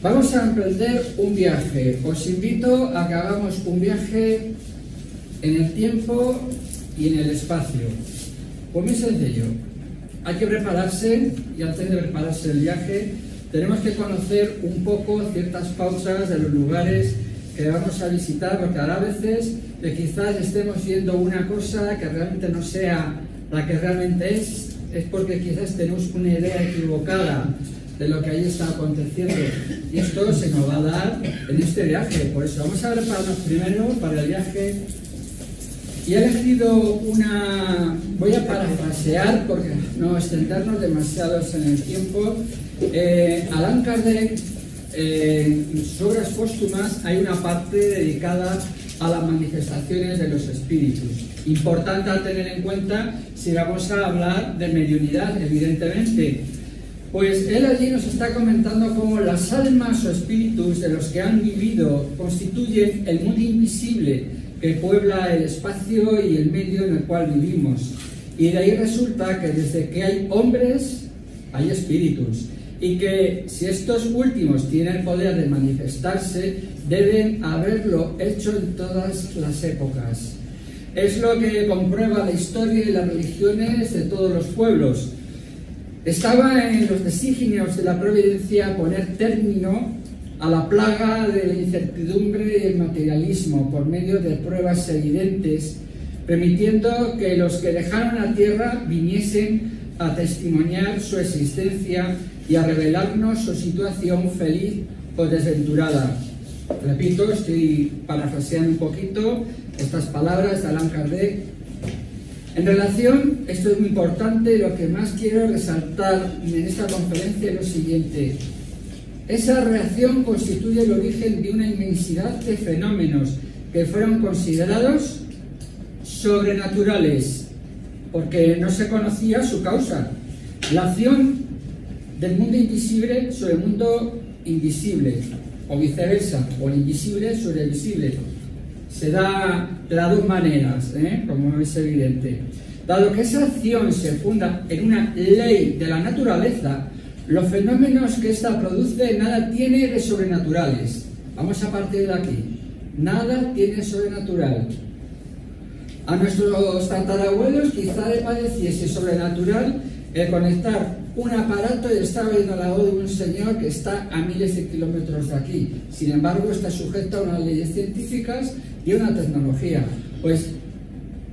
Vamos a emprender un viaje. Os invito a que hagamos un viaje en el tiempo y en el espacio. Pues muy sencillo. Hay que prepararse y antes de prepararse el viaje tenemos que conocer un poco ciertas pausas de los lugares que vamos a visitar, porque a veces quizás estemos viendo una cosa que realmente no sea la que realmente es porque quizás tenemos una idea equivocada de lo que ahí está aconteciendo, y esto se nos va a dar en este viaje. Por eso vamos a prepararnos primero para el viaje, y he elegido voy a parafrasear porque no extendernos demasiado en el tiempo. Allan Kardec, en sus obras póstumas hay una parte dedicada a las manifestaciones de los espíritus, importante a tener en cuenta si vamos a hablar de mediunidad, evidentemente. Pues él allí nos está comentando cómo las almas o espíritus de los que han vivido constituyen el mundo invisible que puebla el espacio y el medio en el cual vivimos. Y de ahí resulta que desde que hay hombres, hay espíritus. Y que si estos últimos tienen el poder de manifestarse, deben haberlo hecho en todas las épocas. Es lo que comprueba la historia y las religiones de todos los pueblos. Estaba en los designios de la providencia poner término a la plaga de la incertidumbre y el materialismo por medio de pruebas evidentes, permitiendo que los que dejaron la tierra viniesen a testimoniar su existencia y a revelarnos su situación feliz o desventurada. Repito, estoy parafraseando un poquito estas palabras de Allan Kardec. En relación, esto es muy importante, lo que más quiero resaltar en esta conferencia es lo siguiente. Esa reacción constituye el origen de una inmensidad de fenómenos que fueron considerados sobrenaturales, porque no se conocía su causa. La acción del mundo invisible sobre el mundo invisible, o viceversa, o el invisible sobre el visible. Se da de las dos maneras, como es evidente. Dado que esa acción se funda en una ley de la naturaleza, los fenómenos que ésta produce nada tiene de sobrenaturales. Vamos a partir de aquí. Nada tiene sobrenatural. A nuestros tatarabuelos quizá les pareciese sobrenatural el conectar un aparato y estar oyendo la voz de un señor que está a miles de kilómetros de aquí. Sin embargo, está sujeto a unas leyes científicas y una tecnología. Pues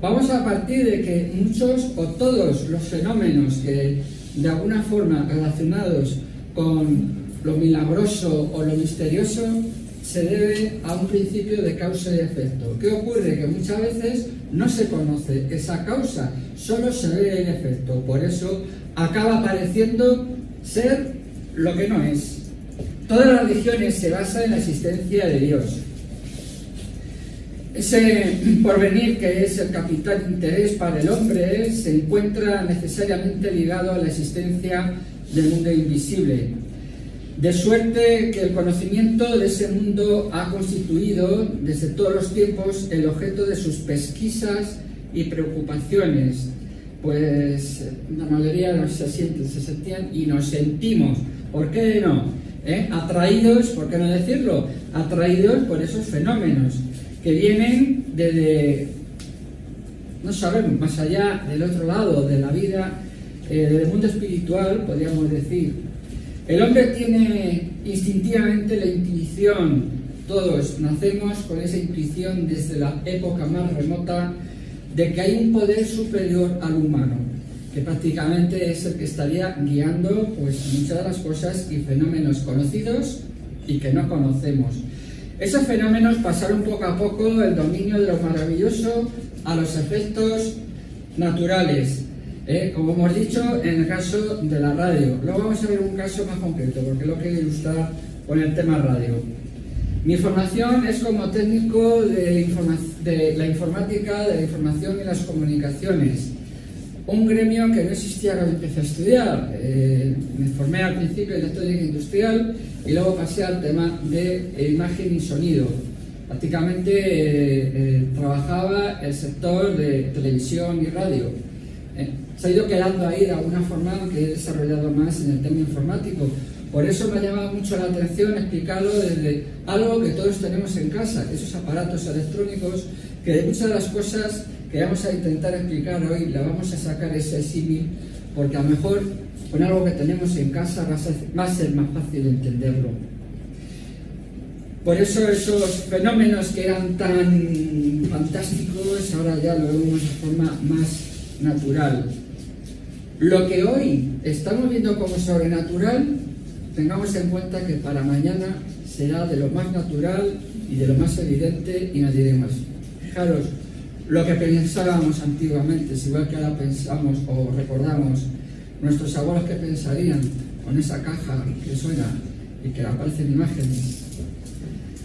vamos a partir de que muchos o todos los fenómenos que de alguna forma relacionados con lo milagroso o lo misterioso se debe a un principio de causa y efecto. ¿Qué ocurre? Que muchas veces no se conoce esa causa, solo se ve el efecto. Por eso acaba pareciendo ser lo que no es. Todas las religiones se basan en la existencia de Dios. Ese porvenir que es el capital interés para el hombre se encuentra necesariamente ligado a la existencia del mundo invisible. De suerte que el conocimiento de ese mundo ha constituido desde todos los tiempos el objeto de sus pesquisas y preocupaciones. Pues la mayoría se sentían y nos sentimos, ¿por qué no? Atraídos, ¿por qué no decirlo? Atraídos por esos fenómenos que vienen desde, no sabemos, más allá del otro lado de la vida, del mundo espiritual, podríamos decir. El hombre tiene instintivamente la intuición, todos nacemos con esa intuición desde la época más remota de que hay un poder superior al humano, que prácticamente es el que estaría guiando pues muchas de las cosas y fenómenos conocidos y que no conocemos. Esos fenómenos pasaron poco a poco del dominio de lo maravilloso a los efectos naturales, como hemos dicho en el caso de la radio. Luego vamos a ver un caso más concreto porque lo quiero ilustrar con el tema radio. Mi formación es como técnico de la informática, de la información y las comunicaciones. Un gremio que no existía cuando empecé a estudiar. Me formé al principio de electrónica industrial y luego pasé al tema de imagen y sonido. Prácticamente trabajaba el sector de televisión y radio. Se ha ido quedando ahí de alguna forma, aunque he desarrollado más en el tema informático. Por eso me ha llamado mucho la atención explicarlo desde algo que todos tenemos en casa, esos aparatos electrónicos, que de muchas de las cosas que vamos a intentar explicar hoy la vamos a sacar ese símil, porque a lo mejor con algo que tenemos en casa va a ser más fácil entenderlo. Por eso esos fenómenos que eran tan fantásticos ahora ya lo vemos de forma más natural. Lo que hoy estamos viendo como sobrenatural, tengamos en cuenta que para mañana será de lo más natural y de lo más evidente y no diremos. Fijaros, lo que pensábamos antiguamente, es igual que ahora pensamos o recordamos nuestros abuelos que pensarían con esa caja que suena y que aparecen imágenes.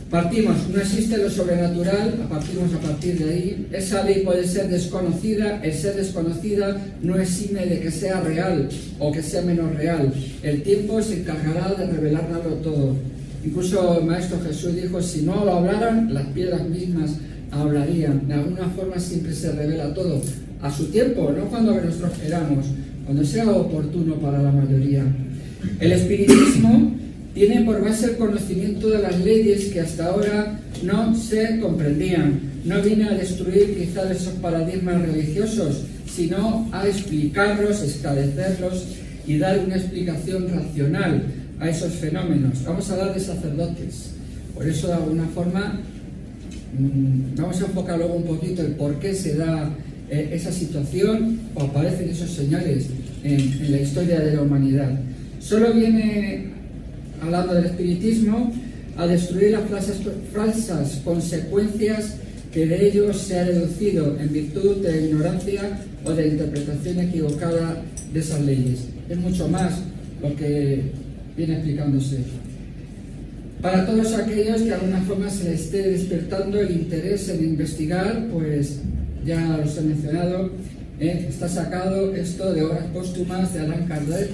Partimos, no existe lo sobrenatural, partimos a partir de ahí. Esa ley puede ser desconocida, el ser desconocida no exime de que sea real o que sea menos real. El tiempo se encargará de revelarlo todo. Incluso el Maestro Jesús dijo, si no lo hablaran, las piedras mismas hablarían. De alguna forma siempre se revela todo, a su tiempo, no cuando nosotros queramos, cuando sea oportuno para la mayoría. El espiritismo tiene por base el conocimiento de las leyes que hasta ahora no se comprendían. No viene a destruir quizás esos paradigmas religiosos, sino a explicarlos, esclarecerlos y dar una explicación racional a esos fenómenos. Vamos a hablar de sacerdotes. Por eso, de alguna forma, vamos a enfocar luego un poquito el por qué se da esa situación o aparecen esos señales en la historia de la humanidad. Solo viene, hablando del espiritismo, a destruir las falsas consecuencias que de ellos se ha deducido en virtud de la ignorancia o de la interpretación equivocada de esas leyes. Es mucho más lo que viene explicándose. Para todos aquellos que de alguna forma se les esté despertando el interés en investigar, pues ya los he mencionado, está sacado esto de obras póstumas de Allan Kardec.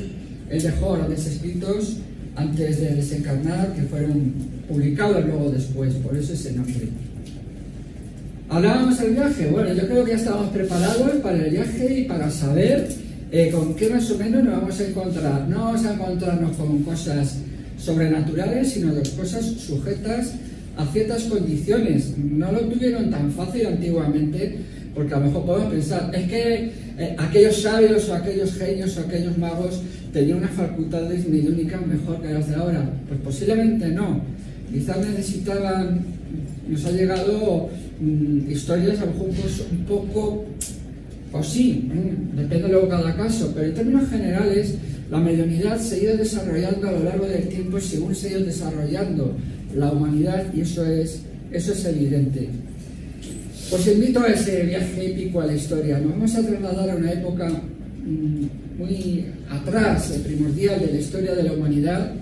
Él dejó grandes escritos antes de desencarnar, que fueron publicados luego después, por eso ese nombre. Hablábamos del viaje. Bueno, yo creo que ya estábamos preparados para el viaje y para saber con qué más o menos nos vamos a encontrar. No vamos a encontrarnos con cosas sobrenaturales, sino de cosas sujetas a ciertas condiciones. No lo tuvieron tan fácil antiguamente, porque a lo mejor podemos pensar, es que aquellos sabios o aquellos genios o aquellos magos tenían unas facultades mediúnicas mejor que las de ahora. Pues posiblemente no. Quizás necesitaban, nos ha llegado historias a lo mejor un poco, pues sí, depende luego cada caso, pero en términos generales la mediunidad se ha ido desarrollando a lo largo del tiempo según se ha ido desarrollando la humanidad, y eso es evidente. Os invito a ese viaje épico a la historia. Nos vamos a trasladar a una época muy atrás, primordial de la historia de la humanidad,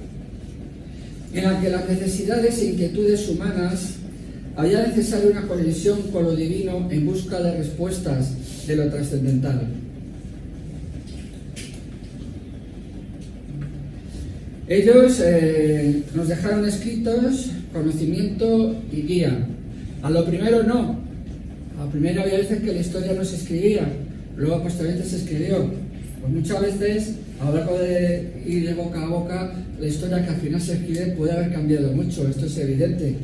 en la que las necesidades e inquietudes humanas había necesaria una conexión con lo divino en busca de respuestas de lo trascendental. Ellos nos dejaron escritos conocimiento y guía. A lo primero no. A lo primero había veces que la historia no se escribía, luego posteriormente se escribió. Pues muchas veces, a lo largo de ir de boca a boca, la historia que al final se escribe puede haber cambiado mucho, esto es evidente.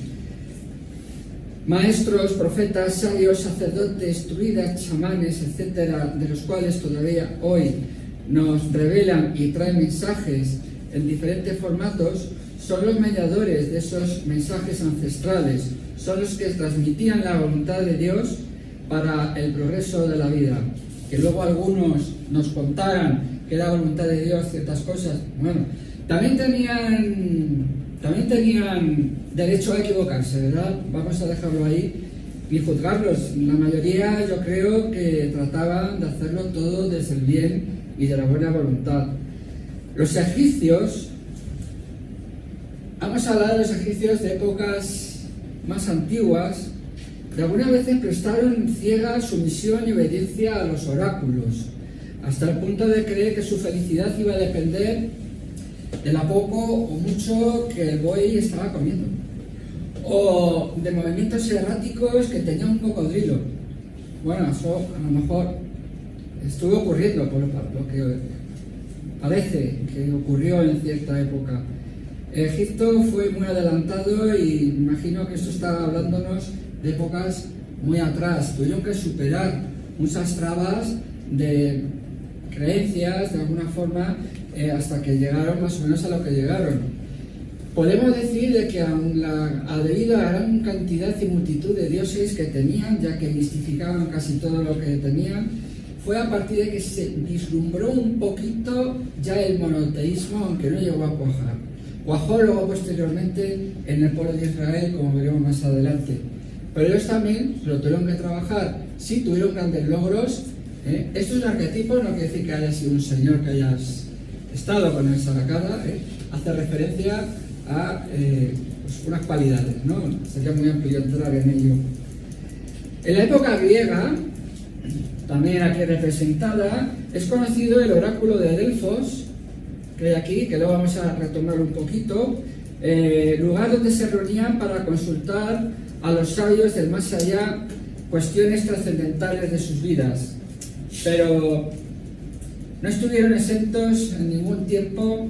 Maestros, profetas, sabios, sacerdotes, druidas, chamanes, etcétera, de los cuales todavía hoy nos revelan y traen mensajes en diferentes formatos, son los mediadores de esos mensajes ancestrales, son los que transmitían la voluntad de Dios para el progreso de la vida. Que luego algunos nos contaran que era voluntad de Dios ciertas cosas, bueno, también tenían derecho a equivocarse, ¿verdad? Vamos a dejarlo ahí y juzgarlos. La mayoría, yo creo que trataban de hacerlo todo desde el bien y de la buena voluntad. Los egipcios, vamos a hablar de los egipcios de épocas más antiguas, de algunas veces prestaron ciega sumisión y obediencia a los oráculos, hasta el punto de creer que su felicidad iba a depender de la poco o mucho que el buey estaba comiendo, o de movimientos erráticos que tenía un cocodrilo. Bueno, eso a lo mejor estuvo ocurriendo, por lo que parece que ocurrió en cierta época. Egipto fue muy adelantado y imagino que esto está hablándonos de épocas muy atrás. Tuvieron que superar muchas trabas de creencias, de alguna forma, hasta que llegaron más o menos a lo que llegaron. Podemos decir de que debido a la gran cantidad y multitud de dioses que tenían, ya que mistificaban casi todo lo que tenían, fue a partir de que se vislumbró un poquito ya el monoteísmo, aunque no llegó a cuajar. Cuajó luego posteriormente en el pueblo de Israel, como veremos más adelante. Pero ellos también lo tuvieron que trabajar. Sí, tuvieron grandes logros. Esto es un arquetipo, no quiere decir que haya sido un señor que hayas estado con esa cara. Hace referencia a pues unas cualidades, ¿no? Sería muy amplio entrar en ello. En la época griega, también aquí representada, es conocido el oráculo de Delfos, que hay aquí, que luego vamos a retomar un poquito, lugar donde se reunían para consultar a los sabios del más allá cuestiones trascendentales de sus vidas. Pero no estuvieron exentos en ningún tiempo,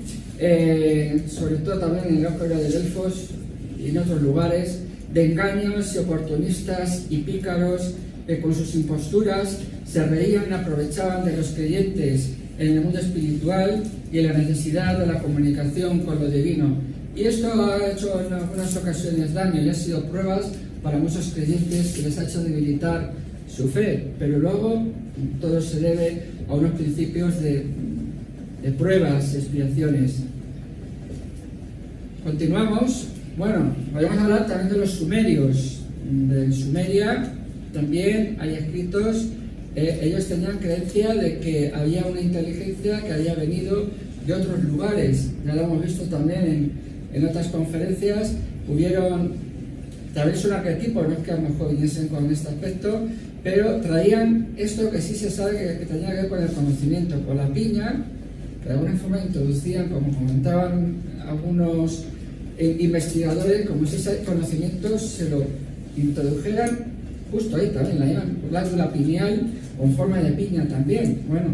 sobre todo también en el ópera de Delfos y en otros lugares, de engaños y oportunistas y pícaros que con sus imposturas se reían y aprovechaban de los creyentes en el mundo espiritual y en la necesidad de la comunicación con lo divino. Y esto ha hecho en algunas ocasiones daño y ha sido pruebas para muchos creyentes que les ha hecho debilitar su fe, pero luego todo se debe a unos principios de pruebas, expiaciones. Continuamos. Bueno, vamos a hablar también de los sumerios. De Sumeria también hay escritos. Ellos tenían creencia de que había una inteligencia que había venido de otros lugares. Ya lo hemos visto también en otras conferencias. Hubieron, tal vez un arquetipo, no es que a lo mejor viniesen con este aspecto, pero traían esto que sí se sabe que tenía que ver con el conocimiento, con la piña, que de alguna forma introducían, como comentaban algunos investigadores, como si ese conocimiento se lo introdujeran justo ahí también, la llaman glándula pineal o en forma de piña también. Bueno,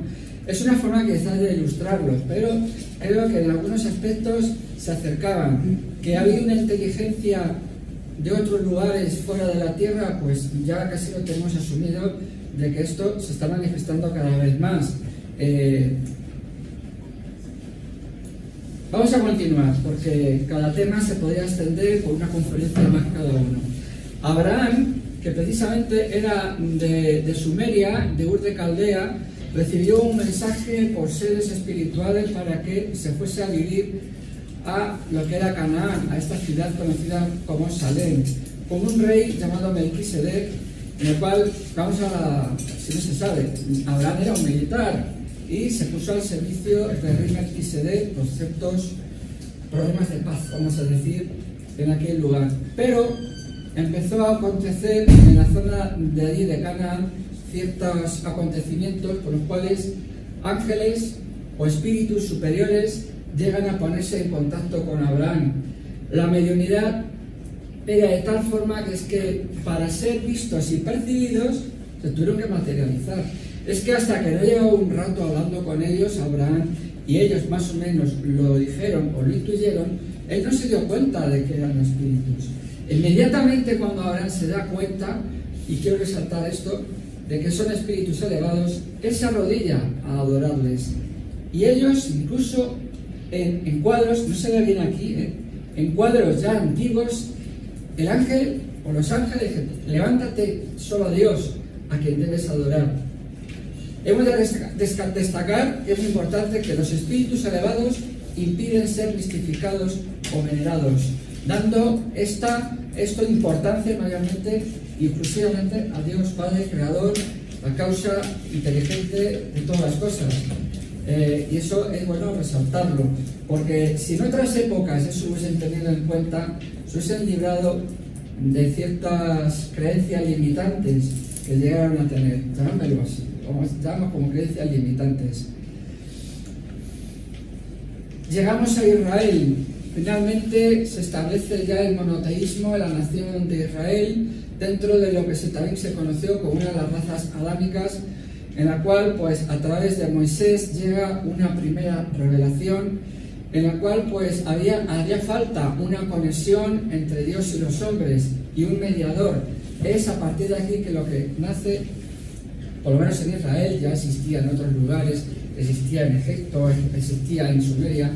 es una forma quizás de ilustrarlos, pero creo que en algunos aspectos se acercaban. Que había una inteligencia de otros lugares fuera de la Tierra, pues ya casi lo tenemos asumido de que esto se está manifestando cada vez más. Vamos a continuar, porque cada tema se podría extender por una conferencia más cada uno. Abraham, que precisamente era de Sumeria, de Ur de Caldea, recibió un mensaje por seres espirituales para que se fuese a vivir a lo que era Canaán, a esta ciudad conocida como Salem, con un rey llamado Melquisedec, en el cual, si no se sabe, Abraham era un militar y se puso al servicio del rey Melquisedec por ciertos problemas de paz, vamos a decir, en aquel lugar. Pero empezó a acontecer en la zona de allí de Canaán ciertos acontecimientos por los cuales ángeles o espíritus superiores llegan a ponerse en contacto con Abraham. La mediunidad era de tal forma que es que para ser vistos y percibidos se tuvieron que materializar. Es que hasta que no llevaba un rato hablando con ellos, Abraham, y ellos más o menos lo dijeron o lo intuyeron, él no se dio cuenta de que eran espíritus. Inmediatamente cuando Abraham se da cuenta, y quiero resaltar esto, de que son espíritus elevados, él se arrodilla a adorarles. Y ellos, incluso en cuadros, no se ve bien aquí, en cuadros ya antiguos, el ángel o los ángeles dicen: levántate solo a Dios, a quien debes adorar. Hemos de destacar que es muy importante que los espíritus elevados impiden ser mistificados o venerados, dando esto importancia mayormente y exclusivamente a Dios Padre Creador, la causa inteligente de todas las cosas. Y eso es bueno resaltarlo, porque si en otras épocas eso hubiesen tenido en cuenta, se hubiesen librado de ciertas creencias limitantes que llegaron a tener, llamémoslo así, llamamos como creencias limitantes. Llegamos a Israel, finalmente se establece ya el monoteísmo en la nación de Israel, dentro de lo que también se conoció como una de las razas adámicas, en la cual pues a través de Moisés llega una primera revelación, en la cual pues haría falta una conexión entre Dios y los hombres y un mediador. Es a partir de aquí que lo que nace, por lo menos en Israel, ya existía en otros lugares, existía en Egipto, existía en Sumeria,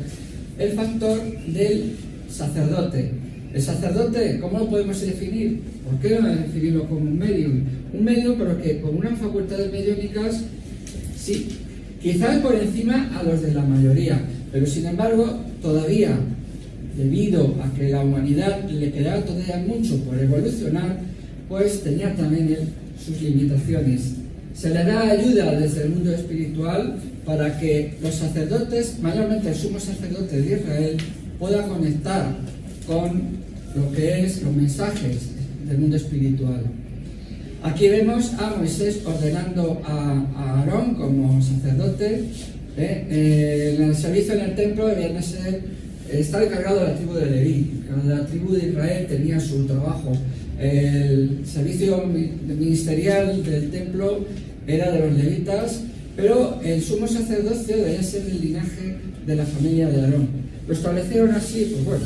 el factor del sacerdote. El sacerdote, ¿cómo lo podemos definir? ¿Por qué no definirlo como un medium? Un medium, pero que con unas facultades mediúnicas, sí, quizás por encima a los de la mayoría, pero sin embargo, todavía, debido a que la humanidad le quedaba todavía mucho por evolucionar, pues tenía también sus limitaciones. Se le da ayuda desde el mundo espiritual para que los sacerdotes, mayormente el sumo sacerdote de Israel, pueda conectar con lo que es los mensajes del mundo espiritual. Aquí vemos a Moisés ordenando a Aarón como sacerdote. En el servicio en el templo debían ser, estaba encargado de la tribu de Leví. Cada tribu de Israel tenía su trabajo. El servicio ministerial del templo era de los levitas, pero el sumo sacerdocio debía ser del linaje de la familia de Aarón. Lo establecieron así, pues bueno,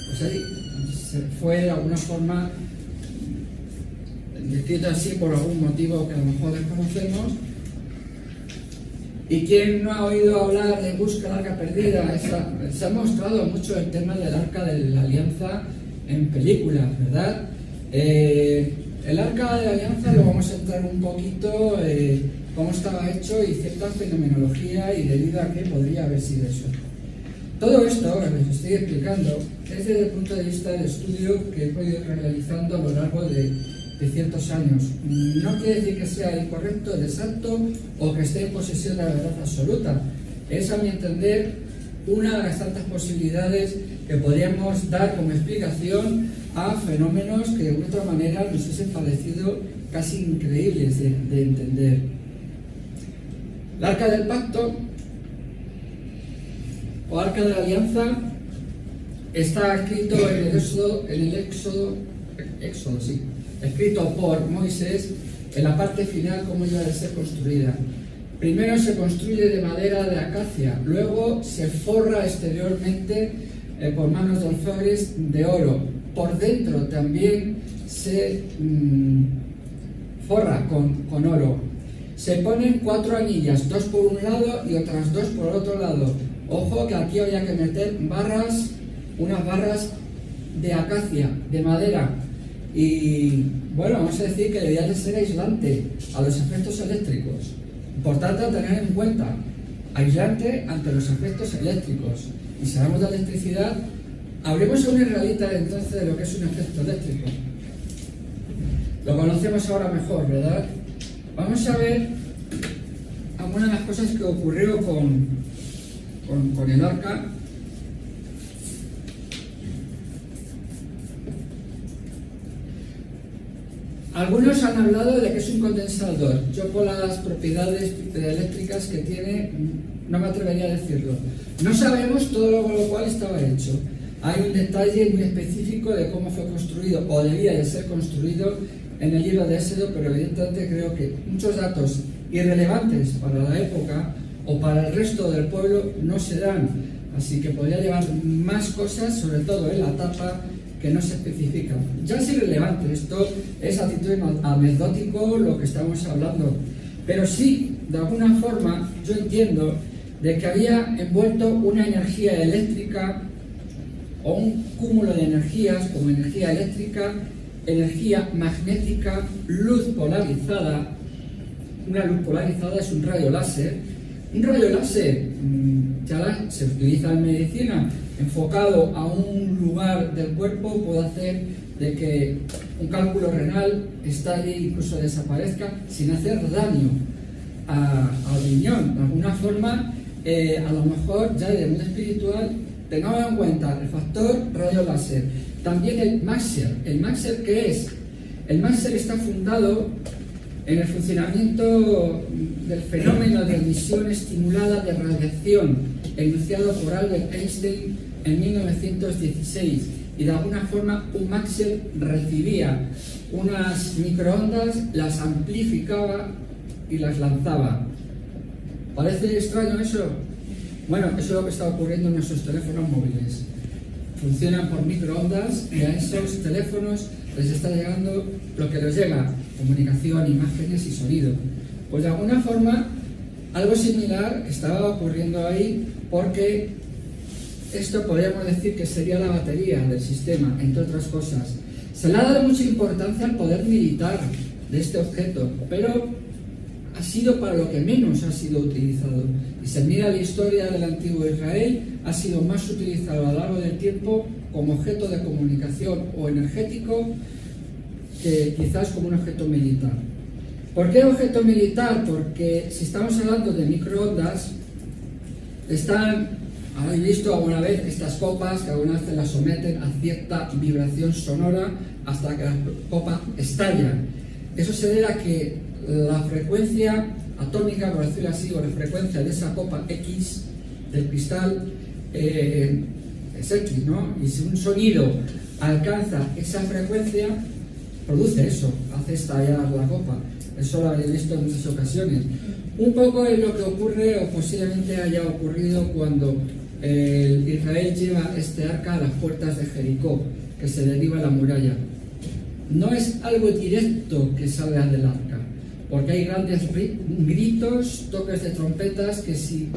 pues ahí se fue de alguna forma descrito así por algún motivo que a lo mejor desconocemos. ¿Y quién no ha oído hablar de Busca el Arca Perdida? Se ha mostrado mucho el tema del Arca de la Alianza en películas, ¿verdad? El Arca de la Alianza lo vamos a entrar un poquito, cómo estaba hecho y cierta fenomenología y debido a qué podría haber sido eso. Todo esto que les estoy explicando es desde el punto de vista del estudio que he podido ir realizando a lo largo de ciertos años. No quiere decir que sea incorrecto, exacto o que esté en posesión de la verdad absoluta. Es, a mi entender, una de las tantas posibilidades que podríamos dar como explicación a fenómenos que de otra manera nos hubiesen parecido casi increíbles de entender. El Arca del Pacto o Arca de la Alianza está escrito en el Éxodo, sí, escrito por Moisés en la parte final cómo iba a ser construida. Primero se construye de madera de acacia, luego se forra exteriormente por manos de orfebres de oro. Por dentro también se forra con oro. Se ponen 4 anillas, 2 por un lado y otras 2 por otro lado. Ojo que aquí había que meter barras, unas barras de acacia, de madera. Y bueno, vamos a decir que debía de ser aislante a los efectos eléctricos. Importante a tener en cuenta, aislante ante los efectos eléctricos. Y si hablamos de electricidad, hablemos a un israelita entonces de lo que es un efecto eléctrico. Lo conocemos ahora mejor, ¿verdad? Vamos a ver algunas de las cosas que ocurrió con el arca. Algunos han hablado de que es un condensador. Yo por las propiedades eléctricas que tiene no me atrevería a decirlo. No sabemos todo lo cual estaba hecho. Hay un detalle muy específico de cómo fue construido o debía de ser construido en el libro de Éxodo, pero evidentemente creo que muchos datos irrelevantes para la época o para el resto del pueblo no se dan. Así que podría llevar más cosas, sobre todo en la tapa, que no se especifican. Ya es irrelevante, esto es a título anecdótico lo que estamos hablando, pero sí, de alguna forma, yo entiendo de que había envuelto una energía eléctrica o un cúmulo de energías como energía eléctrica, energía magnética, luz polarizada. Una luz polarizada es un rayo láser. Un rayo láser ya se utiliza en medicina, enfocado a un lugar del cuerpo, puede hacer de que un cálculo renal estalle e incluso desaparezca sin hacer daño al riñón. De alguna forma, a lo mejor ya de mundo espiritual, tengamos en cuenta el factor rayo láser. también el Maxer. ¿El Maxer qué es? El Maxer está fundado en el funcionamiento del fenómeno de emisión estimulada de radiación enunciado por Albert Einstein en 1916, y de alguna forma un Maxer recibía unas microondas, las amplificaba y las lanzaba. ¿Parece extraño eso? Bueno, eso es lo que está ocurriendo en nuestros teléfonos móviles. Funcionan por microondas y a esos teléfonos les está llegando lo que les llega: comunicación, imágenes y sonido. Pues de alguna forma algo similar estaba ocurriendo ahí, porque esto podríamos decir que sería la batería del sistema, entre otras cosas. Se le ha dado mucha importancia al poder militar de este objeto, pero ha sido para lo que menos ha sido utilizado. Y se mira la historia del antiguo Israel, ha sido más utilizado a lo largo del tiempo como objeto de comunicación o energético que quizás como un objeto militar. ¿Por qué objeto militar? Porque si estamos hablando de microondas, habéis visto alguna vez estas copas que alguna vez las someten a cierta vibración sonora hasta que la copa estalla. Eso se debe a que la frecuencia atómica, por decirlo así, o la frecuencia de esa copa X del cristal es X, ¿no? Y si un sonido alcanza esa frecuencia, produce eso, hace estallar la copa. Eso lo habéis visto en muchas ocasiones. Un poco es lo que ocurre, o posiblemente haya ocurrido, cuando Israel lleva este arca a las puertas de Jericó, que se deriva la muralla. No es algo directo que salga del arca, porque hay grandes gritos, toques de trompetas, que si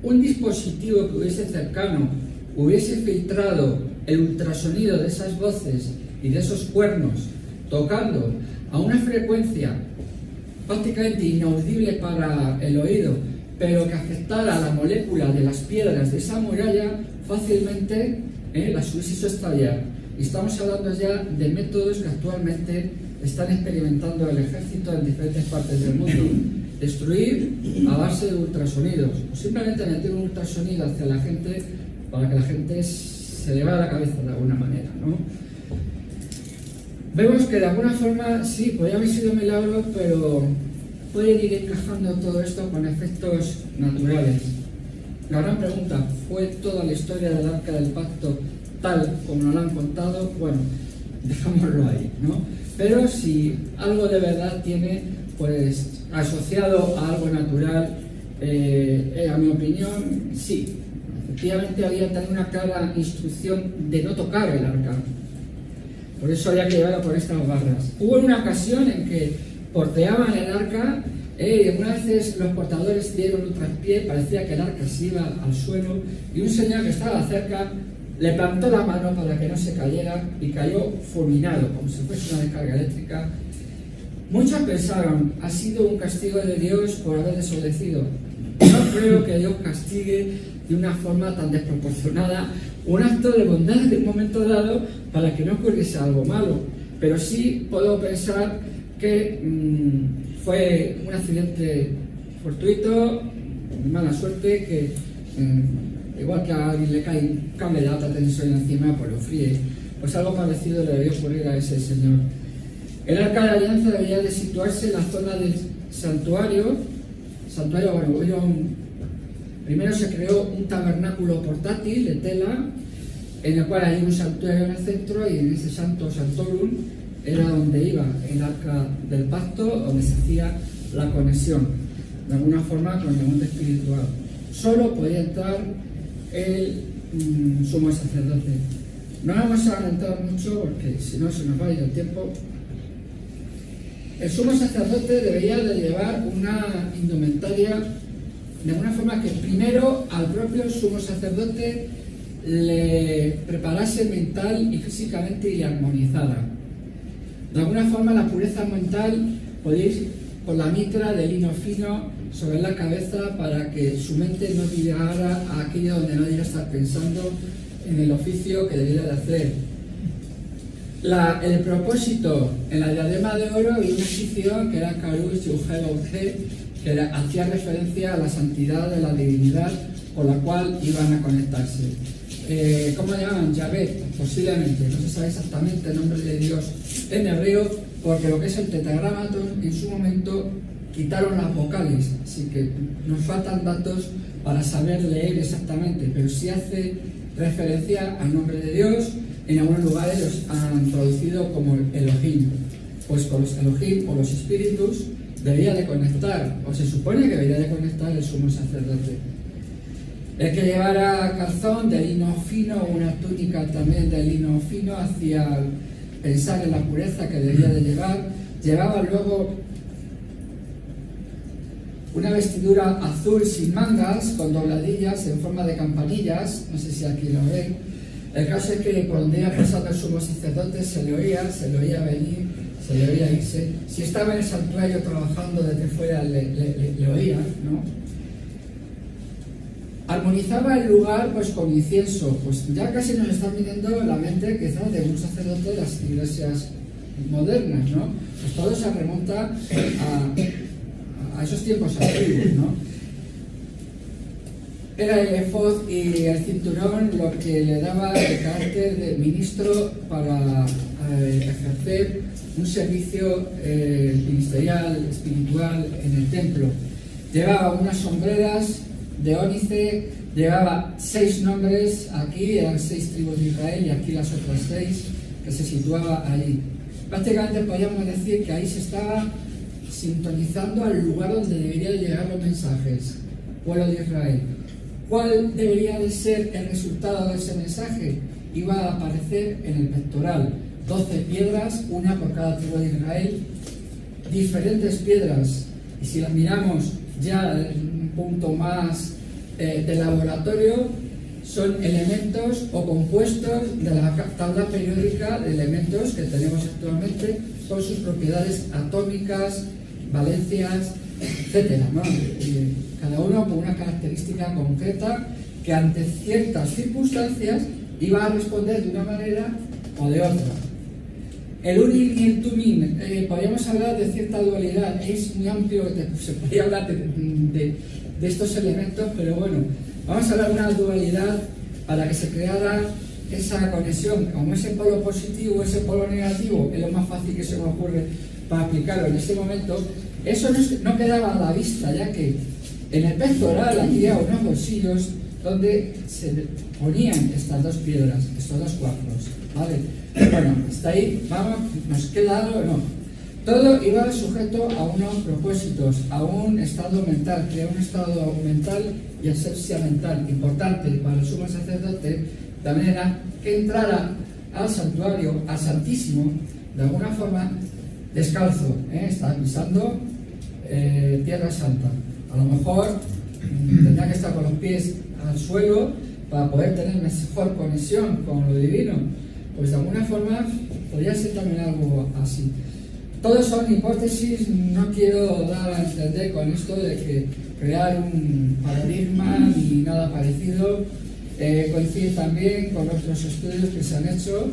un dispositivo que hubiese cercano hubiese filtrado el ultrasonido de esas voces y de esos cuernos tocando a una frecuencia prácticamente inaudible para el oído, pero que afectara a la molécula de las piedras de esa muralla, fácilmente las hubiese hecho estallar. Y estamos hablando ya de métodos que actualmente están experimentando el ejército en diferentes partes del mundo. Destruir a base de ultrasonidos, o simplemente meter un ultrasonido hacia la gente para que la gente se le vaya la cabeza de alguna manera, ¿no? Vemos que de alguna forma sí, podría haber sido milagro, pero puede ir encajando todo esto con efectos naturales. La gran pregunta: ¿fue toda la historia del Arca del Pacto tal como nos lo han contado? Bueno, dejámoslo ahí, ¿no? Pero si algo de verdad tiene, pues asociado a algo natural, a mi opinión, sí. Efectivamente había también una clara instrucción de no tocar el arca. Por eso había que llevarla por estas barras. Hubo una ocasión en que porteaban el arca, y algunas veces los portadores dieron un traspié, parecía que el arca se iba al suelo, y un señor que estaba cerca le plantó la mano para que no se cayera y cayó fulminado, como si fuese una descarga eléctrica. Muchos pensaron: ha sido un castigo de Dios por haber desobedecido. No creo que Dios castigue de una forma tan desproporcionada un acto de bondad de un momento dado para que no ocurriese algo malo, pero sí puedo pensar que fue un accidente fortuito, mala suerte, que igual que a alguien le cae un cable de alta tensión encima, pues lo fríe. Pues algo parecido le debió ocurrir a ese señor. El Arca de la Alianza debía de situarse en la zona del santuario. Primero se creó un tabernáculo portátil de tela, en el cual hay un santuario en el centro, y en ese santorum era donde iba el Arca del Pacto, donde se hacía la conexión, de alguna forma, con el mundo espiritual. Solo podía entrar el sumo sacerdote. No vamos a adelantar mucho, porque si no se nos va a ir el tiempo. El sumo sacerdote debería de llevar una indumentaria de alguna forma que primero al propio sumo sacerdote le preparase mental y físicamente y le armonizara. De alguna forma la pureza mental podía ir con la mitra de lino fino sobre la cabeza, para que su mente no divagara a aquello donde no debiera estar pensando en el oficio que debiera de hacer. El propósito: en la diadema de oro había un egipcio que era Carush Yuhel, que hacía referencia a la santidad de la divinidad con la cual iban a conectarse. ¿cómo le llaman? Yahvé, posiblemente, no se sabe exactamente el nombre de Dios en hebreo, porque lo que es el tetragramaton en su momento quitaron las vocales, así que nos faltan datos para saber leer exactamente, pero sí hace referencia al nombre de Dios. En algunos lugares los han traducido como Elohim, pues con los Elohim o los espíritus debía de conectar, o se supone que debería de conectar el sumo sacerdote. El que llevara calzón de lino fino, una túnica también de lino fino, hacía pensar en la pureza que debía de llevar. Llevaba luego una vestidura azul sin mangas, con dobladillas en forma de campanillas, no sé si aquí lo ven. El caso es que por donde iba pasando el sumo sacerdote se le oía venir, se le oía irse. Si estaba en el santuario trabajando desde fuera, le oía, ¿no? Armonizaba el lugar pues con incienso, pues ya casi nos están viniendo la mente quizás de un sacerdote de las iglesias modernas, ¿no? Pues todo se remonta a esos tiempos antiguos, ¿no? Era el efod y el cinturón lo que le daba el carácter de ministro para ejercer un servicio ministerial, espiritual en el templo. Llevaba unas sombreras de ónice, llevaba 6 nombres aquí, eran 6 tribus de Israel, y aquí las otras 6 que se situaba ahí. Prácticamente podríamos decir que ahí se estaba sintonizando al lugar donde deberían llegar los mensajes, pueblo de Israel. ¿Cuál debería de ser el resultado de ese mensaje? Iba a aparecer en el pectoral, 12 piedras, una por cada tribu de Israel, diferentes piedras, y si las miramos ya en un punto más de laboratorio, son elementos o compuestos de la tabla periódica de elementos que tenemos actualmente con sus propiedades atómicas, valencias, etcétera, ¿no? Cada uno con una característica concreta que ante ciertas circunstancias iba a responder de una manera o de otra. El Urim y el Tumim, podríamos hablar de cierta dualidad, es muy amplio, se podría hablar de estos elementos, pero bueno, vamos a hablar de una dualidad para que se creara esa conexión, como ese polo positivo, ese polo negativo, es lo más fácil que se me ocurre para aplicarlo en este momento. Eso no quedaba a la vista, ya que en el pectoral había unos bolsillos donde se ponían estas 2 piedras, estos 2 cuartos, ¿vale? Bueno, hasta ahí, vamos, nos queda algo, no. Todo iba sujeto a unos propósitos, a un estado mental, crear un estado mental y asepsia mental importante para el sumo sacerdote, de manera que entrara al santuario, al Santísimo, de alguna forma descalzo, estaba pisando tierra santa. A lo mejor tendría que estar con los pies al suelo para poder tener mejor conexión con lo divino. Pues de alguna forma podría ser también algo así. Todos son hipótesis, no quiero dar a entender con esto de que crear un paradigma ni nada parecido. Coincide también con otros estudios que se han hecho.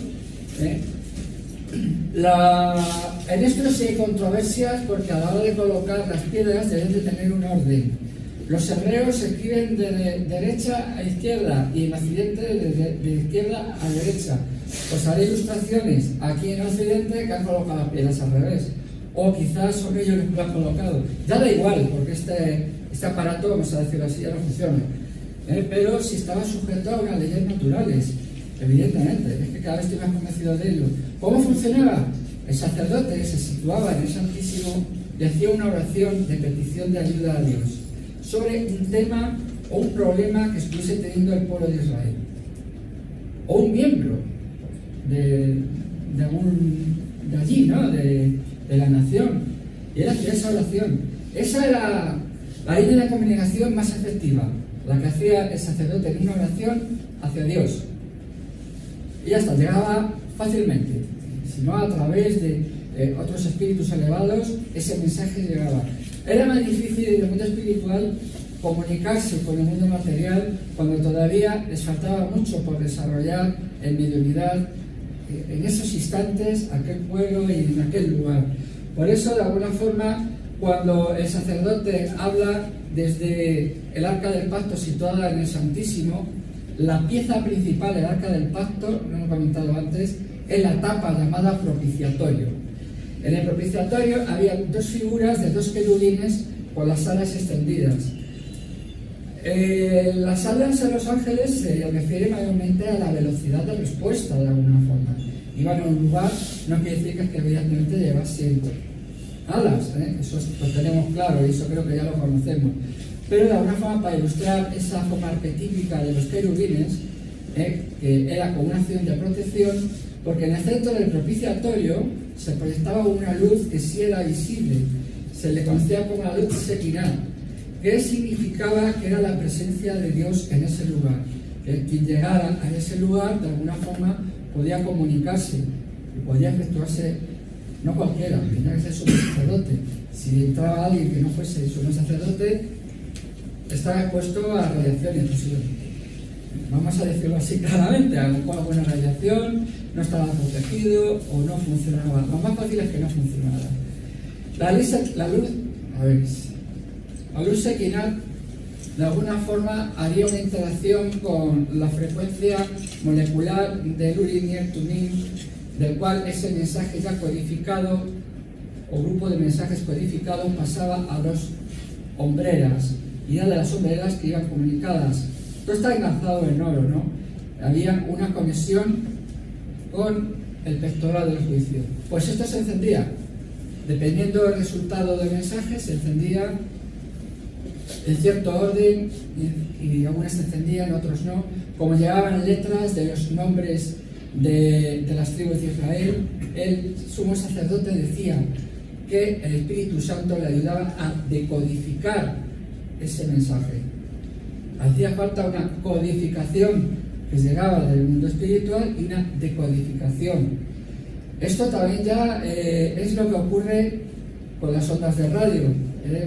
En esto sí hay controversias porque a la hora de colocar las piedras deben de tener un orden. Los hebreos escriben de derecha a izquierda y en Occidente de izquierda a derecha. Pues haré ilustraciones aquí en Occidente que han colocado las piedras al revés. O quizás son ellos los que lo han colocado. Ya da igual, porque este aparato, vamos a decirlo así, ya no funciona. Pero si estaba sujeto a unas leyes naturales, evidentemente, es que cada vez estoy más convencido de ello. ¿Cómo funcionaba? El sacerdote se situaba en el Santísimo y hacía una oración de petición de ayuda a Dios sobre un tema o un problema que estuviese teniendo el pueblo de Israel, o un miembro de allí, ¿no? de la nación, y él hacía esa oración. Esa era la línea de comunicación más efectiva, la que hacía el sacerdote en una oración hacia Dios, y ya está, llegaba fácilmente, si no a través de otros espíritus elevados, ese mensaje llegaba. Era más difícil en el mundo espiritual comunicarse con el mundo material cuando todavía les faltaba mucho por desarrollar en mediunidad en esos instantes, aquel pueblo y en aquel lugar. Por eso, de alguna forma, cuando el sacerdote habla desde el arca del pacto situada en el Santísimo, la pieza principal del Arca del Pacto, no lo he comentado antes, es la tapa llamada propiciatorio. En el propiciatorio había dos figuras de dos querubines con las alas extendidas. Las alas de los ángeles se refieren mayormente a la velocidad de respuesta, de alguna forma. Iban a un lugar, no quiere decir que evidentemente llevasen alas, eso lo tenemos claro y eso creo que ya lo conocemos. Pero de alguna forma, para ilustrar esa forma arquetípica de los querubines, que era como una acción de protección, porque en el centro del propiciatorio se proyectaba una luz que sí era visible, se le conocía como la luz Shekinah, que significaba que era la presencia de Dios en ese lugar, que quien llegara a ese lugar de alguna forma podía comunicarse y podía efectuarse, no cualquiera, tenía que ser sumo sacerdote. Si entraba alguien que no fuese sumo sacerdote, estaba expuesto a radiación y explosión. Vamos a decirlo así claramente, a lo mejor alguna radiación, no estaba protegido o no funcionaba. Lo más fácil es que no funcionara. La luz Shekinah de alguna forma haría una interacción con la frecuencia molecular del Urim y el Tumim, del cual ese mensaje ya codificado o grupo de mensajes codificados pasaba a los hombreras, y era de las hombreras que iban comunicadas. Todo está enlazado en oro, ¿no? Había una conexión con el pectoral del juicio. Pues esto se encendía. Dependiendo del resultado del mensaje, se encendía en cierto orden y algunas se encendían, otros no. Como llegaban letras de los nombres de las tribus de Israel, el sumo sacerdote decía que el Espíritu Santo le ayudaba a decodificar ese mensaje. Hacía falta una codificación que llegaba del mundo espiritual y una decodificación. Esto también ya es lo que ocurre con las ondas de radio.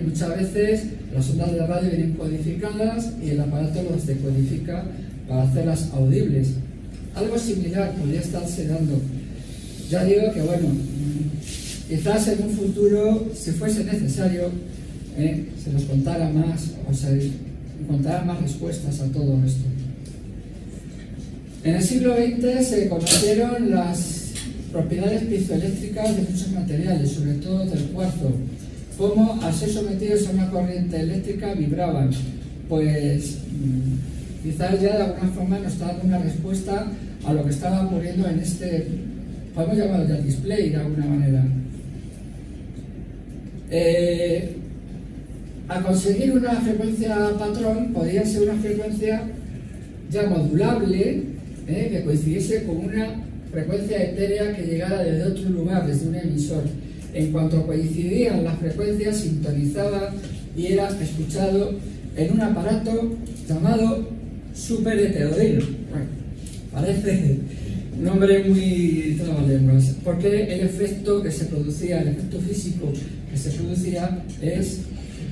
Muchas veces las ondas de radio vienen codificadas y el aparato las decodifica para hacerlas audibles. Algo similar podría estarse dando. Ya digo que bueno, quizás en un futuro, si fuese necesario, se nos contara más o se encontraran más respuestas a todo esto. En el siglo XX se conocieron las propiedades piezoeléctricas de muchos materiales, sobre todo del cuarzo, como al ser sometidos a una corriente eléctrica vibraban. Pues quizás ya de alguna forma nos está dando una respuesta a lo que estaba ocurriendo en este, podemos llamarlo ya display de alguna manera. Al conseguir una frecuencia patrón, podría ser una frecuencia ya modulable, que coincidiese con una frecuencia etérea que llegara desde otro lugar, desde un emisor. En cuanto coincidían las frecuencias, sintonizaba y era escuchado en un aparato llamado superheterodino. Bueno, parece un nombre muy trabalenguas, porque el efecto que se producía, el efecto físico que se producía es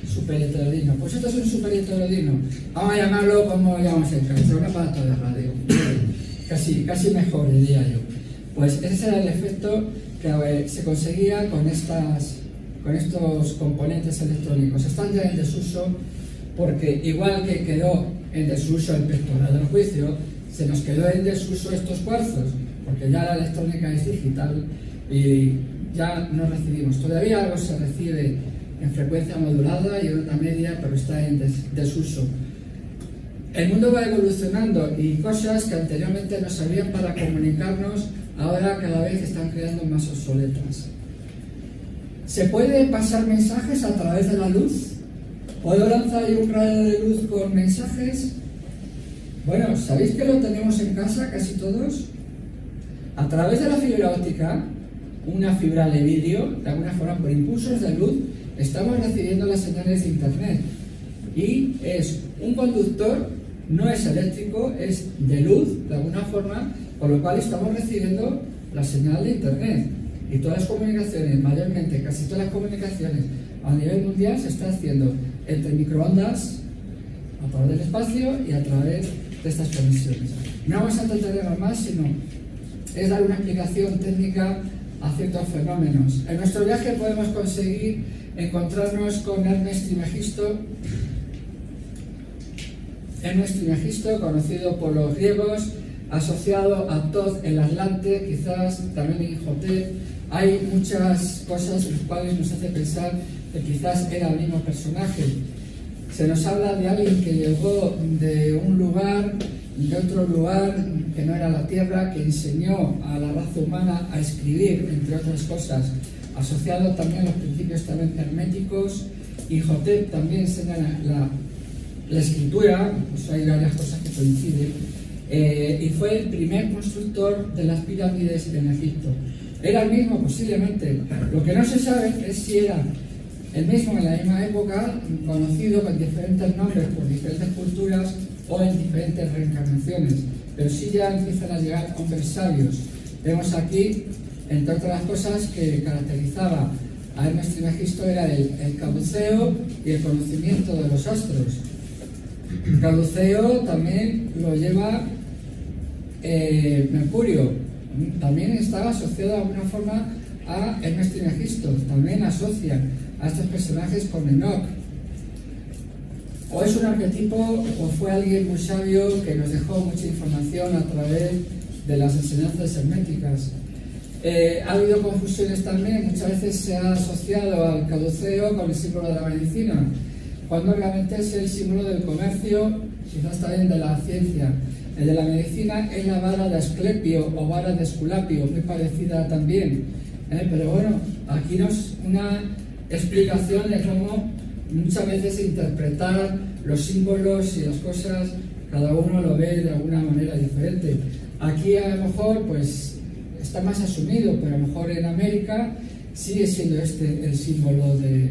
superheterodino. Pues esto es un superheterodino. Vamos a llamarlo como llamamos en casa, un aparato de radio. Casi mejor, diría yo. Pues ese era el efecto que se conseguía con estos componentes electrónicos. Están ya en desuso porque igual que quedó en desuso el pectoral del juicio, se nos quedó en desuso estos cuarzos, porque ya la electrónica es digital y ya no recibimos. Todavía algo se recibe en frecuencia modulada y en onda media, pero está en desuso. El mundo va evolucionando y cosas que anteriormente nos servían para comunicarnos, ahora cada vez están quedando más obsoletas. ¿Se puede pasar mensajes a través de la luz? ¿Puedo lanzar yo un rayo de luz con mensajes? Bueno, ¿sabéis que lo tenemos en casa casi todos? A través de la fibra óptica, una fibra de vidrio, de alguna forma por impulsos de luz, estamos recibiendo las señales de internet. Y es un conductor, no es eléctrico, es de luz, de alguna forma, con lo cual estamos recibiendo la señal de internet. Y todas las comunicaciones, mayormente, casi todas las comunicaciones a nivel mundial se está haciendo entre microondas, a través del espacio y a través de estas conexiones. No vamos a tratar más, sino es dar una explicación técnica a ciertos fenómenos. En nuestro viaje podemos conseguir encontrarnos con Hermes Trismegisto, Hermes Trismegisto, conocido por los griegos, asociado a Thoth el Atlante, quizás también en Imhotep. Hay muchas cosas en las cuales nos hace pensar que quizás era el mismo personaje. Se nos habla de alguien que llegó de un lugar, de otro lugar que no era la Tierra, que enseñó a la raza humana a escribir, entre otras cosas, asociado también a los principios también herméticos. Imhotep también enseña la escritura, pues hay varias cosas que coinciden, y fue el primer constructor de las pirámides en Egipto. ¿Era el mismo? Posiblemente. Lo que no se sabe es si era el mismo en la misma época, conocido con diferentes nombres por diferentes culturas o en diferentes reencarnaciones, pero sí ya empiezan a llegar hombres sabios. Vemos aquí, entre otras cosas, que caracterizaba a Hermes Trismegisto era el caduceo y el conocimiento de los astros. El caduceo también lo lleva Mercurio, también estaba asociado de alguna forma a Hermes Trismegisto, también asocia a estos personajes con Enoch. O es un arquetipo o fue alguien muy sabio que nos dejó mucha información a través de las enseñanzas herméticas. Ha habido confusiones también, muchas veces se ha asociado al caduceo con el símbolo de la medicina, cuando obviamente es el símbolo del comercio, quizás también de la ciencia. El de la medicina es la vara de Asclepio o vara de Esculapio, muy parecida también. Pero bueno, aquí nos una explicación de cómo muchas veces interpretar los símbolos y las cosas, cada uno lo ve de alguna manera diferente. Aquí a lo mejor pues está más asumido, pero a lo mejor en América sigue siendo este el símbolo de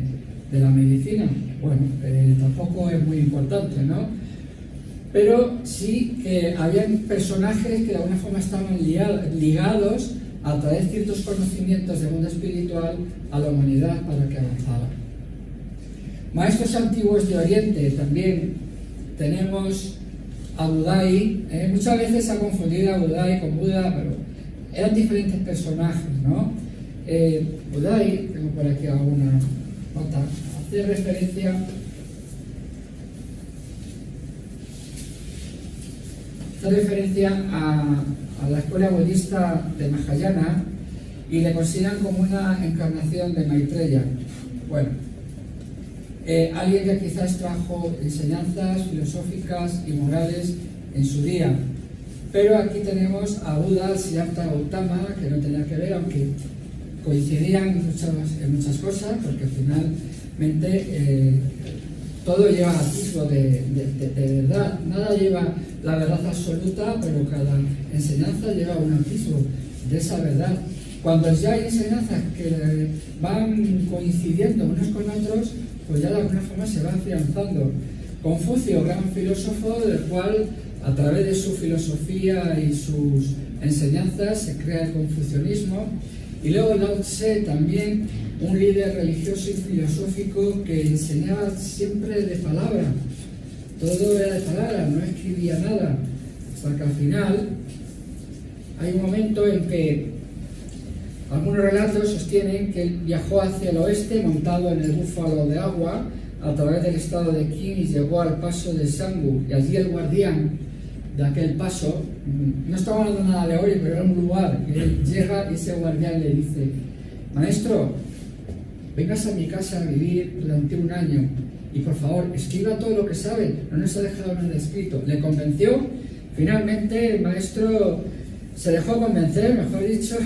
la medicina. Bueno, tampoco es muy importante, ¿no? Pero sí que habían personajes que de alguna forma estaban ligados a través de ciertos conocimientos del mundo espiritual a la humanidad para que avanzara. Maestros antiguos de Oriente también tenemos a Budai. Muchas veces se ha confundido a Budai con Buda, pero eran diferentes personajes, ¿no? Budai, tengo por aquí alguna nota, hace referencia a la escuela budista de Mahayana y le consideran como una encarnación de Maitreya. Bueno, alguien que quizás trajo enseñanzas filosóficas y morales en su día. Pero aquí tenemos a Buda, Siddhartha Gautama, que no tenía que ver, aunque coincidían en muchas cosas, porque finalmente todo lleva atisbo de verdad. Nada lleva la verdad absoluta, pero cada enseñanza lleva un atisbo de esa verdad. Cuando ya hay enseñanzas que van coincidiendo unos con otros, pues ya de alguna forma se va afianzando. Confucio, gran filósofo, del cual a través de su filosofía y sus enseñanzas se crea el confucianismo. Y luego Lao Tse, también un líder religioso y filosófico que enseñaba siempre de palabra. Todo era de palabra, no escribía nada. Hasta que al final hay un momento en que algunos relatos sostienen que él viajó hacia el oeste montado en el búfalo de agua a través del estado de Qin y llegó al paso de Sangu. Y allí el guardián de aquel paso, no estaba hablando nada de hoy, pero era un lugar, que él llega y ese guardián le dice: maestro, vengas a mi casa a vivir durante un año y por favor escriba todo lo que sabe, no nos ha dejado nada escrito. Le convenció, finalmente el maestro se dejó convencer, mejor dicho,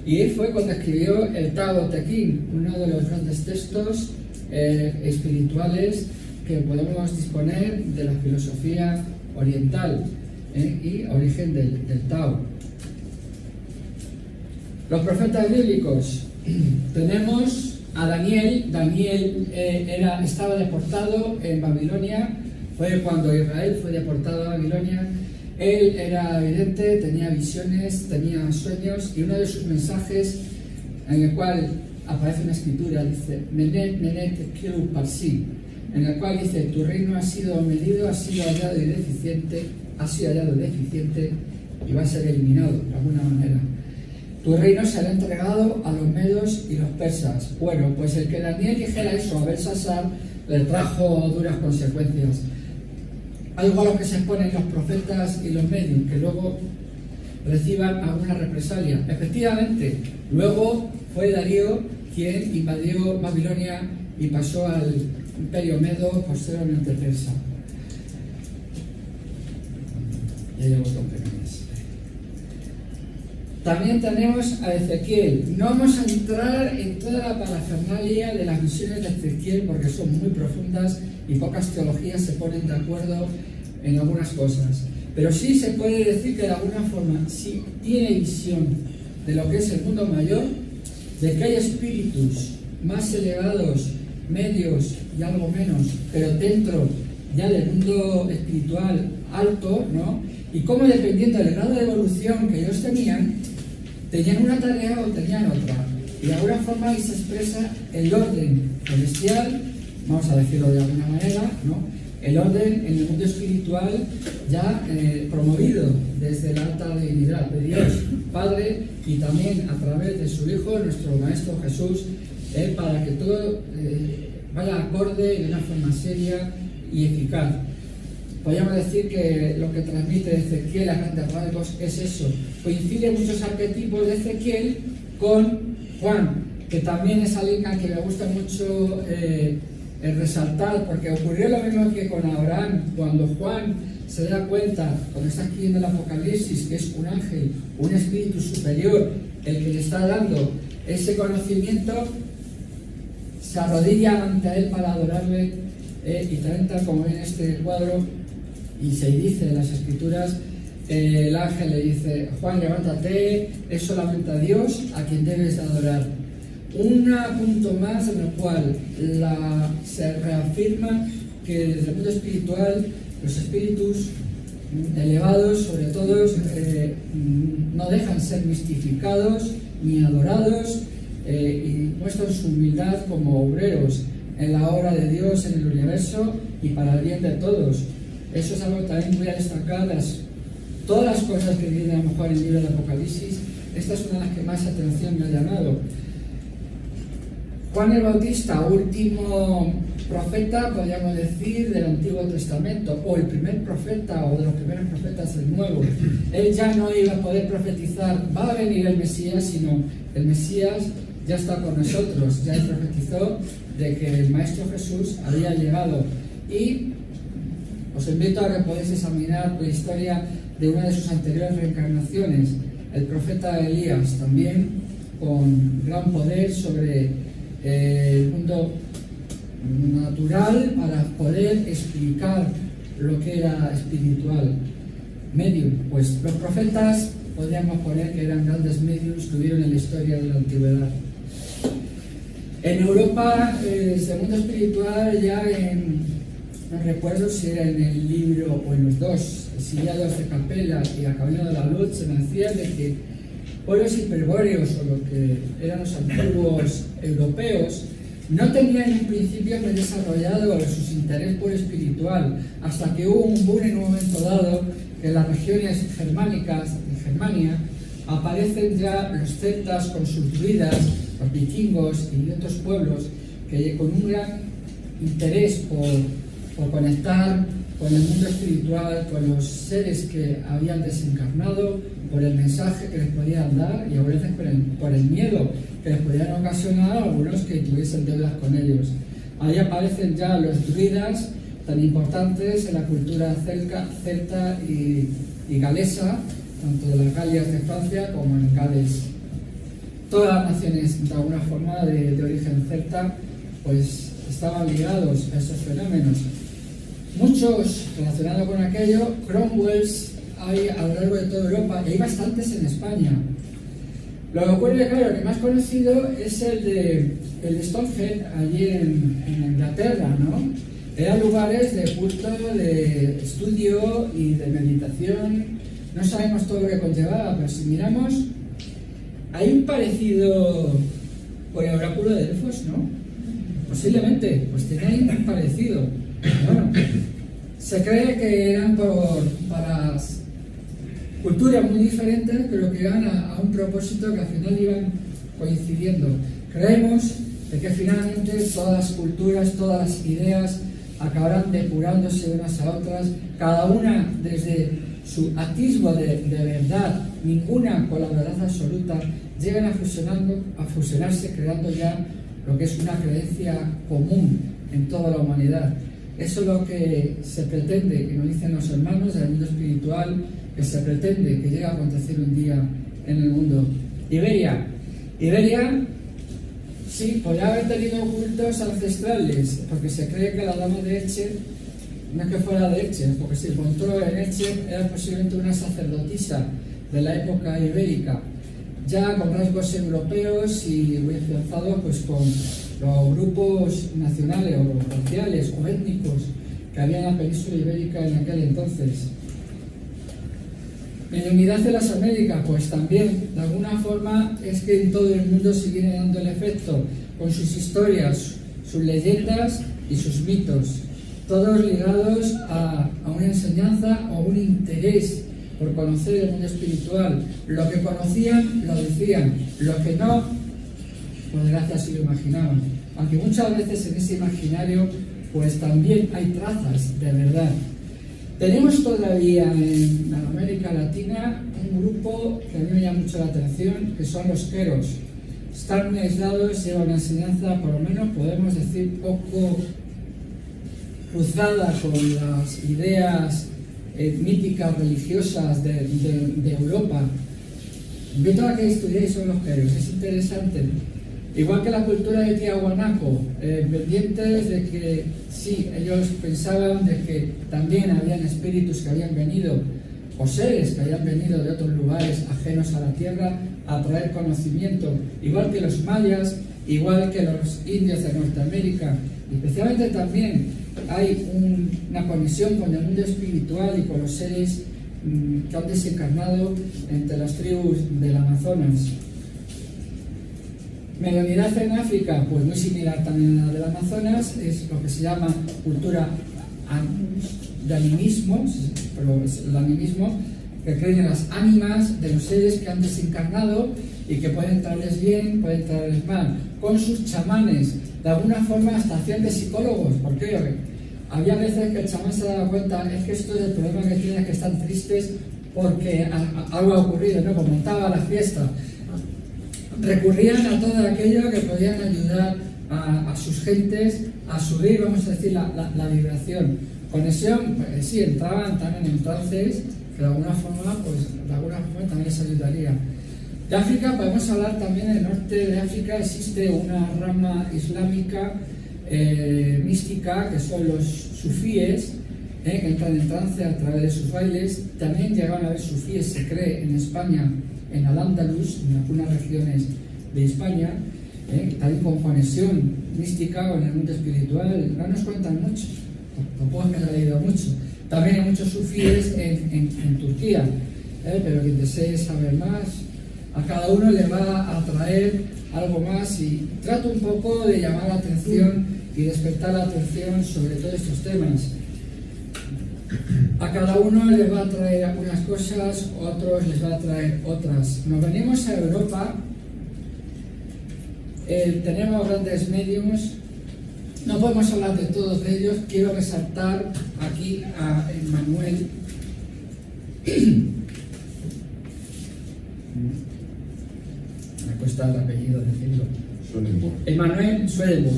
y fue cuando escribió el Tao Te Ching, uno de los grandes textos espirituales que podemos disponer de la filosofía oriental y origen del Tao. Los profetas bíblicos. Tenemos a Daniel. Daniel estaba deportado en Babilonia. Fue cuando Israel fue deportado a Babilonia. Él era vidente, tenía visiones, tenía sueños, y uno de sus mensajes, en el cual aparece una escritura, dice: Nenet, Nenet, Kiru Parsi, en el cual dice: tu reino ha sido medido, ha sido hallado deficiente y va a ser eliminado de alguna manera. Tu reino será entregado a los medos y los persas. Bueno, pues el que Daniel dijera eso a Belsasar le trajo duras consecuencias. algo a lo que se exponen los profetas y los medios, que luego reciban alguna represalia. Efectivamente, luego fue Darío quien invadió Babilonia y pasó al imperio medo, posteriormente persa. Ya llevo con pequeñas. También tenemos a Ezequiel. No vamos a entrar en toda la parafernalia de las visiones de Ezequiel porque son muy profundas y pocas teologías se ponen de acuerdo en algunas cosas. Pero sí se puede decir que de alguna forma sí tiene visión de lo que es el mundo mayor, de que hay espíritus más elevados, medios y algo menos, pero dentro ya del mundo espiritual alto, ¿no? Y cómo dependiendo del grado de evolución que ellos tenían una tarea o tenían otra. Y de alguna forma ahí se expresa el orden celestial, vamos a decirlo de alguna manera, ¿no? El orden en el mundo espiritual ya promovido desde la alta divinidad de Dios Padre y también a través de su Hijo, nuestro Maestro Jesús, para que todo vaya acorde de una forma seria y eficaz. Podríamos decir que lo que transmite Ezequiel a grandes rasgos es eso. Coinciden muchos arquetipos de Ezequiel con Juan, que también es alguien que me gusta mucho resaltar, porque ocurrió lo mismo que con Abraham. Cuando Juan se da cuenta, cuando está escribiendo el Apocalipsis, que es un ángel, un espíritu superior, el que le está dando ese conocimiento, se arrodilla ante él para adorarle y también tal como en este cuadro y se dice en las escrituras, el ángel le dice: Juan, levántate, es solamente a Dios a quien debes adorar. Un punto más en el cual se reafirma que desde el mundo espiritual los espíritus elevados, sobre todo, no dejan ser mistificados ni adorados y muestran su humildad como obreros en la obra de Dios en el universo y para el bien de todos. Eso es algo que también voy a destacar. Todas las cosas que vienen a lo mejor en el libro del Apocalipsis, esta es una de las que más atención me ha llamado. Juan el Bautista, último profeta, podríamos decir, del Antiguo Testamento, o el primer profeta, o de los primeros profetas del Nuevo. Él ya no iba a poder profetizar, va a venir el Mesías, sino el Mesías ya está con nosotros, ya él profetizó de que el Maestro Jesús había llegado. Y os invito a que podáis examinar la historia de una de sus anteriores reencarnaciones, el profeta Elías, también con gran poder sobre el mundo natural para poder explicar lo que era espiritual. Medium, pues los profetas podríamos poner que eran grandes mediums que hubieron en la historia de la antigüedad. En Europa, desde el mundo espiritual, ya no recuerdo si era en el libro o en los dos, Exiliados de Capella y A Camino de la Luz, se decía de que pueblos hiperbóreos, o lo que eran los antiguos europeos, no tenían en un principio muy desarrollado su interés por espiritual, hasta que hubo un boom en un momento dado que en las regiones germánicas, en Germania, aparecen ya los celtas con sus druidas, los vikingos y otros pueblos que con un gran interés por conectar con el mundo espiritual, con los seres que habían desencarnado, por el mensaje que les podían dar y a veces por el miedo que les podían ocasionar a algunos que tuviesen deudas con ellos. Ahí aparecen ya los druidas, tan importantes en la cultura celta y galesa, tanto de las Galias de Francia como en Gales. Todas las naciones, de alguna forma, de origen celta, pues estaban ligados a esos fenómenos. Muchos relacionados con aquello, Cromwells hay a lo largo de toda Europa y hay bastantes en España. Lo que ocurre, claro, el que más conocido es el de Stonehenge, allí en Inglaterra, ¿no? Eran lugares de culto, de estudio y de meditación. No sabemos todo lo que conllevaba, pero si miramos, hay un parecido con el oráculo de Delfos, ¿no? Posiblemente, pues tenía un parecido. Bueno, se cree que eran para culturas muy diferentes, pero que iban a un propósito que al final iban coincidiendo. Creemos de que finalmente todas las culturas, todas las ideas, acabarán depurándose unas a otras, cada una desde su atisbo de verdad, ninguna con la verdad absoluta, llegan a fusionarse creando ya lo que es una creencia común en toda la humanidad. Eso es lo que se pretende, que nos dicen los hermanos del mundo espiritual, que se pretende que llegue a acontecer un día en el mundo. Iberia, sí, podría haber tenido cultos ancestrales, porque se cree que la dama de Elche, no es que fuera de Elche, porque se encontró en Elche, era posiblemente una sacerdotisa de la época ibérica, ya con rasgos europeos y muy afianzados pues, con los grupos nacionales o raciales o étnicos que había en la península ibérica en aquel entonces. Mediunidad de las Américas, pues también, de alguna forma, es que en todo el mundo se viene dando el efecto, con sus historias, sus leyendas y sus mitos, todos ligados a una enseñanza o un interés por conocer el mundo espiritual. Lo que conocían, lo decían, lo que no, por desgracia sí lo imaginaban. Aunque muchas veces en ese imaginario, pues también hay trazas de verdad. Tenemos todavía en América Latina un grupo que a mí me llama mucho la atención, que son los queros. Están muy aislados, llevan una enseñanza, por lo menos podemos decir, poco cruzada con las ideas míticas religiosas de Europa. Invito a que estudiéis sobre los queros, es interesante. Igual que la cultura de Tiahuanaco, pendientes de que sí, ellos pensaban de que también habían espíritus que habían venido, o seres que habían venido de otros lugares ajenos a la tierra a traer conocimiento, igual que los mayas, igual que los indios de Norteamérica. Especialmente también hay una conexión con el mundo espiritual y con los seres que han desencarnado entre las tribus del Amazonas. Mediunidad en África, pues muy similar también a la del Amazonas, es lo que se llama cultura de animismo, pero es el animismo, que creen en las ánimas de los seres que han desencarnado y que pueden traerles bien, pueden traerles mal, con sus chamanes, de alguna forma hasta hacían de psicólogos. ¿Por qué? Había veces que el chamán se daba cuenta, es que esto es el problema que tienen, que están tristes porque algo ha ocurrido, ¿no? Como montaba la fiesta. Recurrían a todo aquello que podían ayudar a sus gentes a subir, vamos a decir, la vibración. Conexión, pues sí, entraban también en trances, que de alguna forma, también les ayudaría. De África podemos hablar también, en el norte de África existe una rama islámica mística, que son los sufíes, que entran en trance a través de sus bailes. También llegaron a haber sufíes, se cree, en España, en Al-Ándalus, en algunas regiones de España, también con conexión mística o en el mundo espiritual. No nos cuentan mucho, tampoco es que se ha leído mucho. También hay muchos sufíes en Turquía, pero quien desee saber más, a cada uno le va a atraer algo más, y trato un poco de llamar la atención y despertar la atención sobre todos estos temas. A cada uno le va a traer algunas cosas, otros les va a traer otras. Nos venimos a Europa, tenemos grandes mediums, no podemos hablar de todos ellos. Quiero resaltar aquí a Emmanuel. Me cuesta el apellido decirlo. Emmanuel Swedenborg.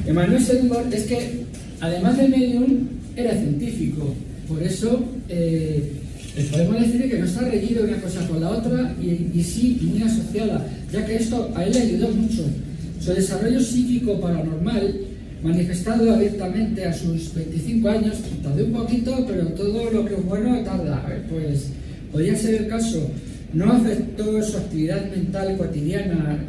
Emmanuel Swedenborg es que, además de medium, era científico. Por eso podemos decir que no está reñido una cosa con la otra, y sí muy asociada, ya que esto a él le ayudó mucho. Su desarrollo psíquico paranormal, manifestado abiertamente a sus 25 años, tardó un poquito, pero todo lo que es bueno tarda. Pues podría ser el caso. No afectó su actividad mental cotidiana,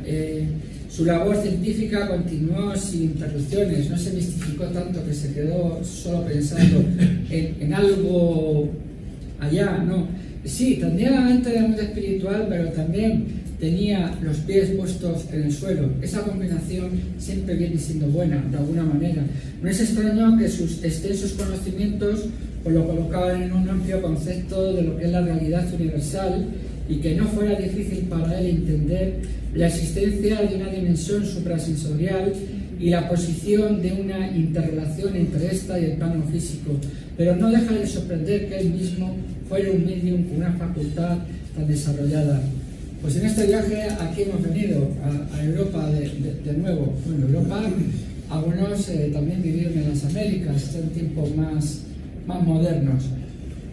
su labor científica continuó sin interrupciones, no se mistificó tanto que se quedó solo pensando en algo allá, no. Sí, tenía la mente del mundo espiritual, pero también tenía los pies puestos en el suelo. Esa combinación siempre viene siendo buena, de alguna manera. No es extraño que sus extensos conocimientos pues lo colocaban en un amplio concepto de lo que es la realidad universal, y que no fuera difícil para él entender la existencia de una dimensión suprasensorial y la posición de una interrelación entre esta y el plano físico, pero no deja de sorprender que él mismo fuera un medium con una facultad tan desarrollada. Pues en este viaje aquí hemos venido a Europa de nuevo. Bueno, Europa, algunos también vivieron en las Américas, en tiempos más modernos.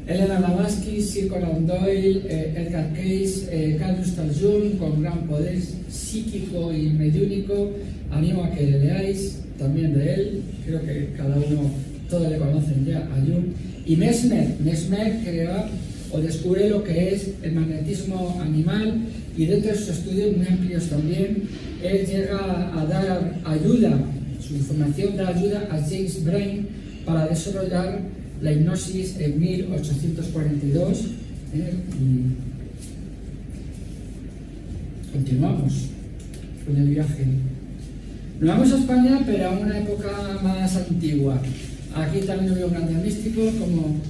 Elena Blavatsky, Sir Conan Doyle, Edgar Cayce, Carl Gustav Jung, con gran poder psíquico y mediúnico. Animo a que le leáis también de él. Creo que cada uno, todos le conocen ya a Jung. Y Mesmer crea o descubre lo que es el magnetismo animal, y dentro de sus estudios muy amplios también, él llega a dar ayuda, su información da ayuda a James Brain para desarrollar la hipnosis en 1842. Y continuamos con el viaje. Nos vamos a España, pero a una época más antigua. Aquí también hubo grandes místicos como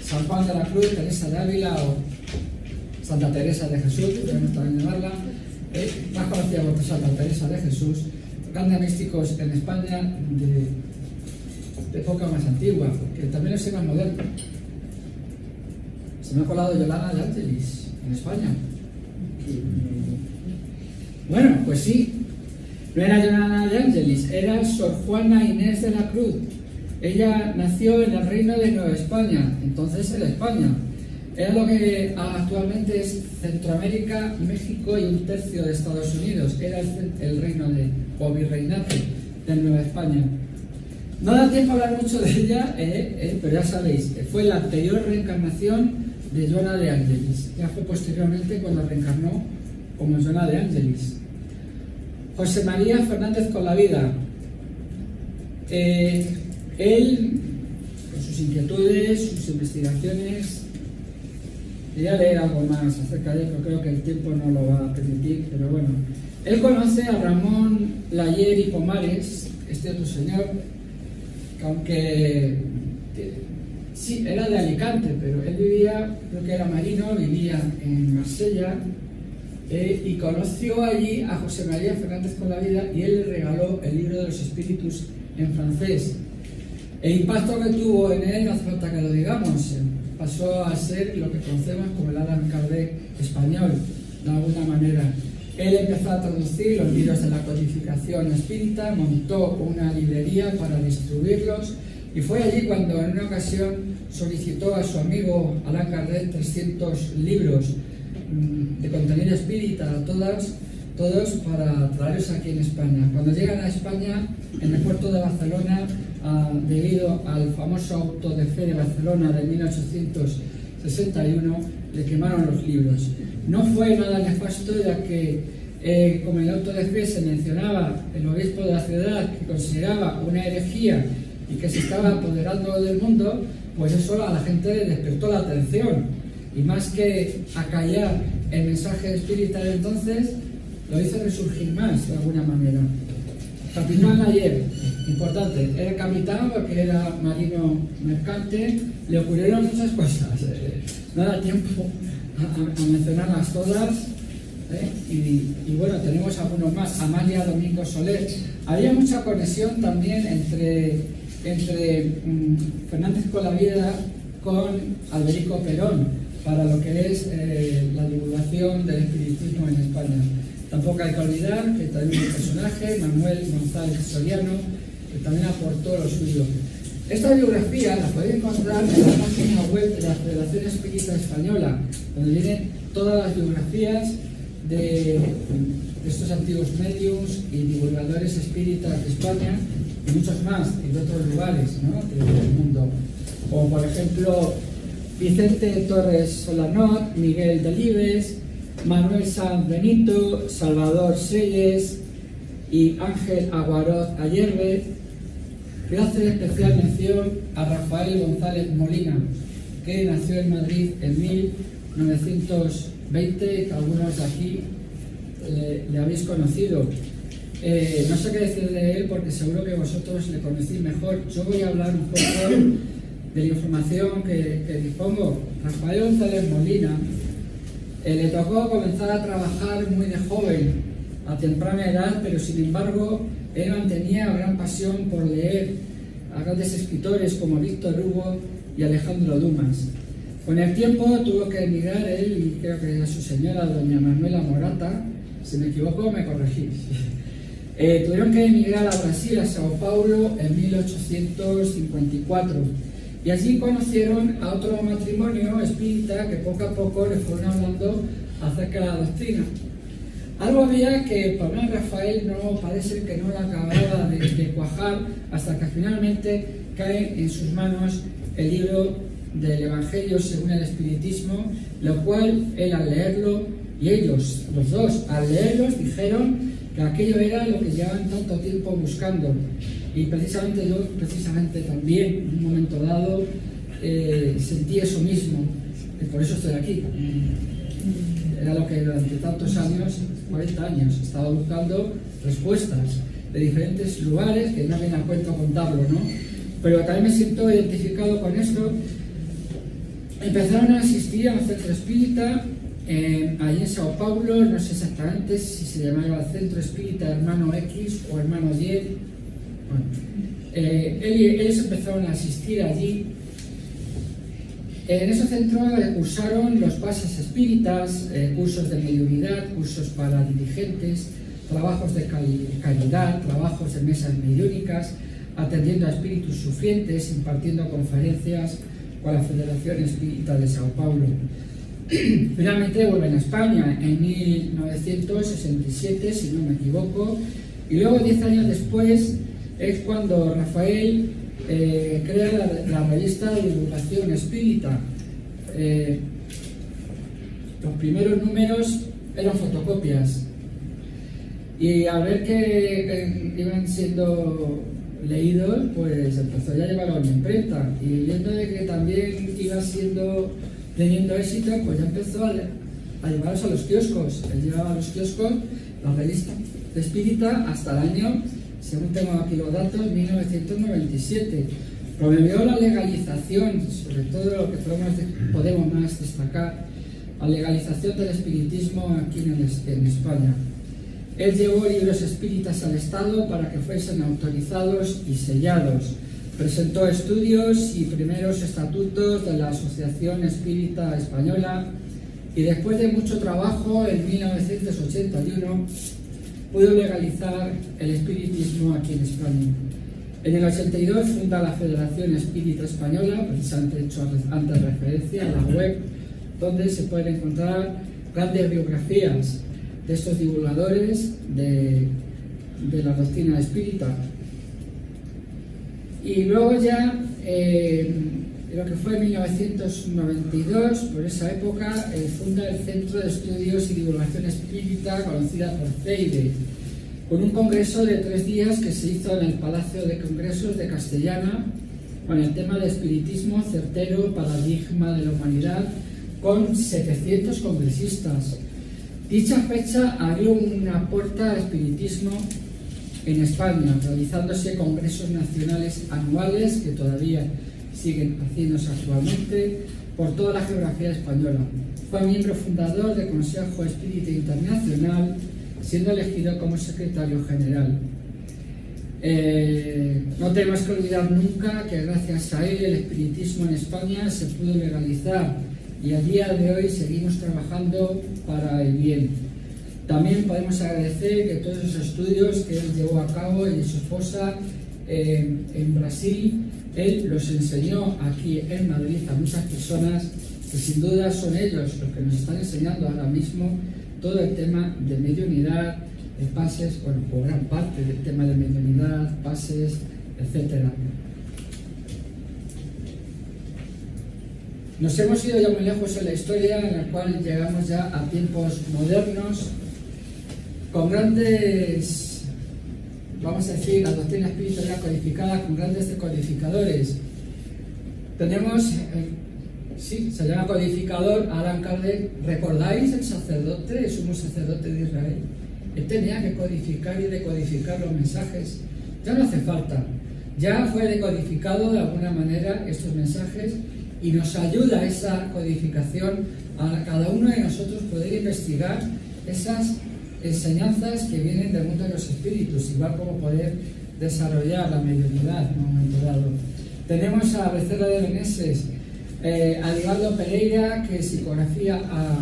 San Juan de la Cruz, Teresa de Ávila o Santa Teresa de Jesús, podemos también llamarla, más conocida por Santa Teresa de Jesús, grandes místicos en España de época más antigua, que también es más moderno. Se me ha colado Yolanda de Ángelis en España. Bueno, pues sí, no era Yolanda de Ángelis, era Sor Juana Inés de la Cruz. Ella nació en el reino de Nueva España, entonces era España. Era lo que actualmente es Centroamérica, México y un tercio de Estados Unidos. Era el reino o virreinato de Nueva España. No da tiempo a hablar mucho de ella, pero ya sabéis, fue la anterior reencarnación de Joana de Ángelis. Ya fue posteriormente cuando reencarnó como Joana de Ángelis. José María Fernández Colavida. Él, con sus inquietudes, sus investigaciones, quería leer algo más acerca de él, pero creo que el tiempo no lo va a permitir, pero bueno. Él conoce a Ramón Layer y Pomares, este otro señor, que aunque sí, era de Alicante, pero él vivía, creo que era marino, vivía en Marsella, y conoció allí a José María Fernández Colavida y él le regaló el libro de los espíritus en francés. El impacto que tuvo en él, no hace falta que lo digamos, pasó a ser lo que conocemos como el Allan Kardec español, de alguna manera. Él empezó a traducir los libros de la codificación espírita, montó una librería para distribuirlos, y fue allí cuando en una ocasión solicitó a su amigo Allan Kardec 300 libros de contenido espírita, todos para traerlos aquí en España. Cuando llegan a España, en el puerto de Barcelona, debido al famoso auto de fe de Barcelona de 1861, le quemaron los libros. No fue nada nefasto, ya que como en el auto de fe se mencionaba el obispo de la ciudad que consideraba una herejía y que se estaba apoderando del mundo, pues eso a la gente le despertó la atención, y más que acallar el mensaje espírita de entonces, lo hizo resurgir más de alguna manera. Capitán Layer, importante, era capitán porque era marino mercante, le ocurrieron muchas cosas, no da tiempo a mencionarlas todas, y bueno, tenemos algunos más. Amalia Domingo Soler. Había mucha conexión también entre Fernández Colavida con Alberico Perón para lo que es la divulgación del espiritismo en España. Tampoco hay que olvidar que también un personaje, Manuel González Soriano, que también aportó lo suyo. Esta biografía la podéis encontrar en la página web de la Federación Espírita Española, donde vienen todas las biografías de estos antiguos mediums y divulgadores espíritas de España y muchos más, y de otros lugares, ¿no?, del mundo. Como por ejemplo Vicente Torres Solanot, Miguel Delibes, Manuel Sanz Benito, Salvador Selles y Ángel Aguarot Ayerbe. Quiero hacer especial mención a Rafael González Molina, que nació en Madrid en 1920, que algunos de aquí le habéis conocido. No sé qué decir de él porque seguro que vosotros le conocéis mejor. Yo voy a hablar un poco de la información que dispongo. Rafael González Molina le tocó comenzar a trabajar muy de joven, a temprana edad, pero sin embargo él mantenía gran pasión por leer a grandes escritores como Víctor Hugo y Alejandro Dumas. Con el tiempo tuvo que emigrar él y creo que a su señora, doña Manuela Morata, si me equivoco me corregís. Tuvieron que emigrar a Brasil, a Sao Paulo, en 1854. Y allí conocieron a otro matrimonio espírita que poco a poco le fueron hablando acerca de la doctrina. Algo había que para Rafael no parece que no le acababa de cuajar hasta que finalmente cae en sus manos el libro del Evangelio según el Espiritismo, lo cual él al leerlo, y ellos, los dos, al leerlos dijeron que aquello era lo que llevaban tanto tiempo buscando. Y precisamente yo, también, en un momento dado, sentí eso mismo, y por eso estoy aquí. Era lo que durante tantos años, 40 años, he estado buscando respuestas de diferentes lugares, que no viene a cuento contarlo, ¿no? Pero también me siento identificado con esto. Empezaron a asistir a un centro espírita, allí en Sao Paulo, no sé exactamente si se llamaba Centro Espírita Hermano X o Hermano 10. Bueno, ellos empezaron a asistir allí. En ese centro cursaron los pases espíritas, cursos de mediunidad, cursos para dirigentes, trabajos de caridad, trabajos de mesas mediúnicas, atendiendo a espíritus sufrientes, impartiendo conferencias con la Federación Espírita de Sao Paulo. Finalmente vuelven a España en 1967, si no me equivoco, y luego 10 años después es cuando Rafael crea la revista de divulgación espírita. Los primeros números eran fotocopias y al ver que iban siendo leídos, pues empezó ya a llevarlo a una imprenta, y viendo de que también iba teniendo éxito, pues ya empezó a llevarlos a los kioscos. Él llevaba a los kioscos la revista espírita hasta el año, según tengo aquí los datos, 1997. Promovió la legalización, sobre todo lo que podemos más destacar, la legalización del espiritismo aquí en España. Él llevó libros espíritas al Estado para que fuesen autorizados y sellados. Presentó estudios y primeros estatutos de la Asociación Espírita Española, y después de mucho trabajo, en 1981, pudo legalizar el espiritismo aquí en España. En el 82 funda la Federación Espírita Española, precisamente he hecho antes referencia a la web, donde se pueden encontrar grandes biografías de estos divulgadores de la doctrina espírita. Y luego ya, lo que fue en 1992, por esa época, funda el Centro de Estudios y Divulgación Espírita, conocida por CEIDE, con un congreso de 3 días que se hizo en el Palacio de Congresos de Castellana, con el tema de espiritismo certero, paradigma de la humanidad, con 700 congresistas. Dicha fecha abrió una puerta al espiritismo en España, realizándose congresos nacionales anuales que todavía siguen haciéndose actualmente por toda la geografía española. Fue miembro fundador del Consejo Espírita Internacional, siendo elegido como secretario general. No tenemos que olvidar nunca que gracias a él el espiritismo en España se pudo legalizar, y a día de hoy seguimos trabajando para el bien. También podemos agradecer que todos esos estudios que él llevó a cabo, y su esposa en Brasil, él los enseñó aquí en Madrid a muchas personas, que sin duda son ellos los que nos están enseñando ahora mismo todo el tema de mediunidad, de pases, bueno, por gran parte del tema de mediunidad, pases, etcétera. Nos hemos ido ya muy lejos en la historia, en la cual llegamos ya a tiempos modernos, con grandes, vamos a decir, la doctrina espiritual codificada con grandes decodificadores. Tenemos, sí, se llama codificador Allan Kardec. ¿Recordáis el sacerdote, el sumo sacerdote de Israel? Él tenía que codificar y decodificar los mensajes. Ya no hace falta. Ya fue decodificado de alguna manera estos mensajes, y nos ayuda esa codificación a cada uno de nosotros poder investigar esas enseñanzas que vienen del mundo de los espíritus, igual como poder desarrollar la mediunidad en un momento dado. Tenemos a Becerra de Meneses, a Libaldo Pereira, que psicografía a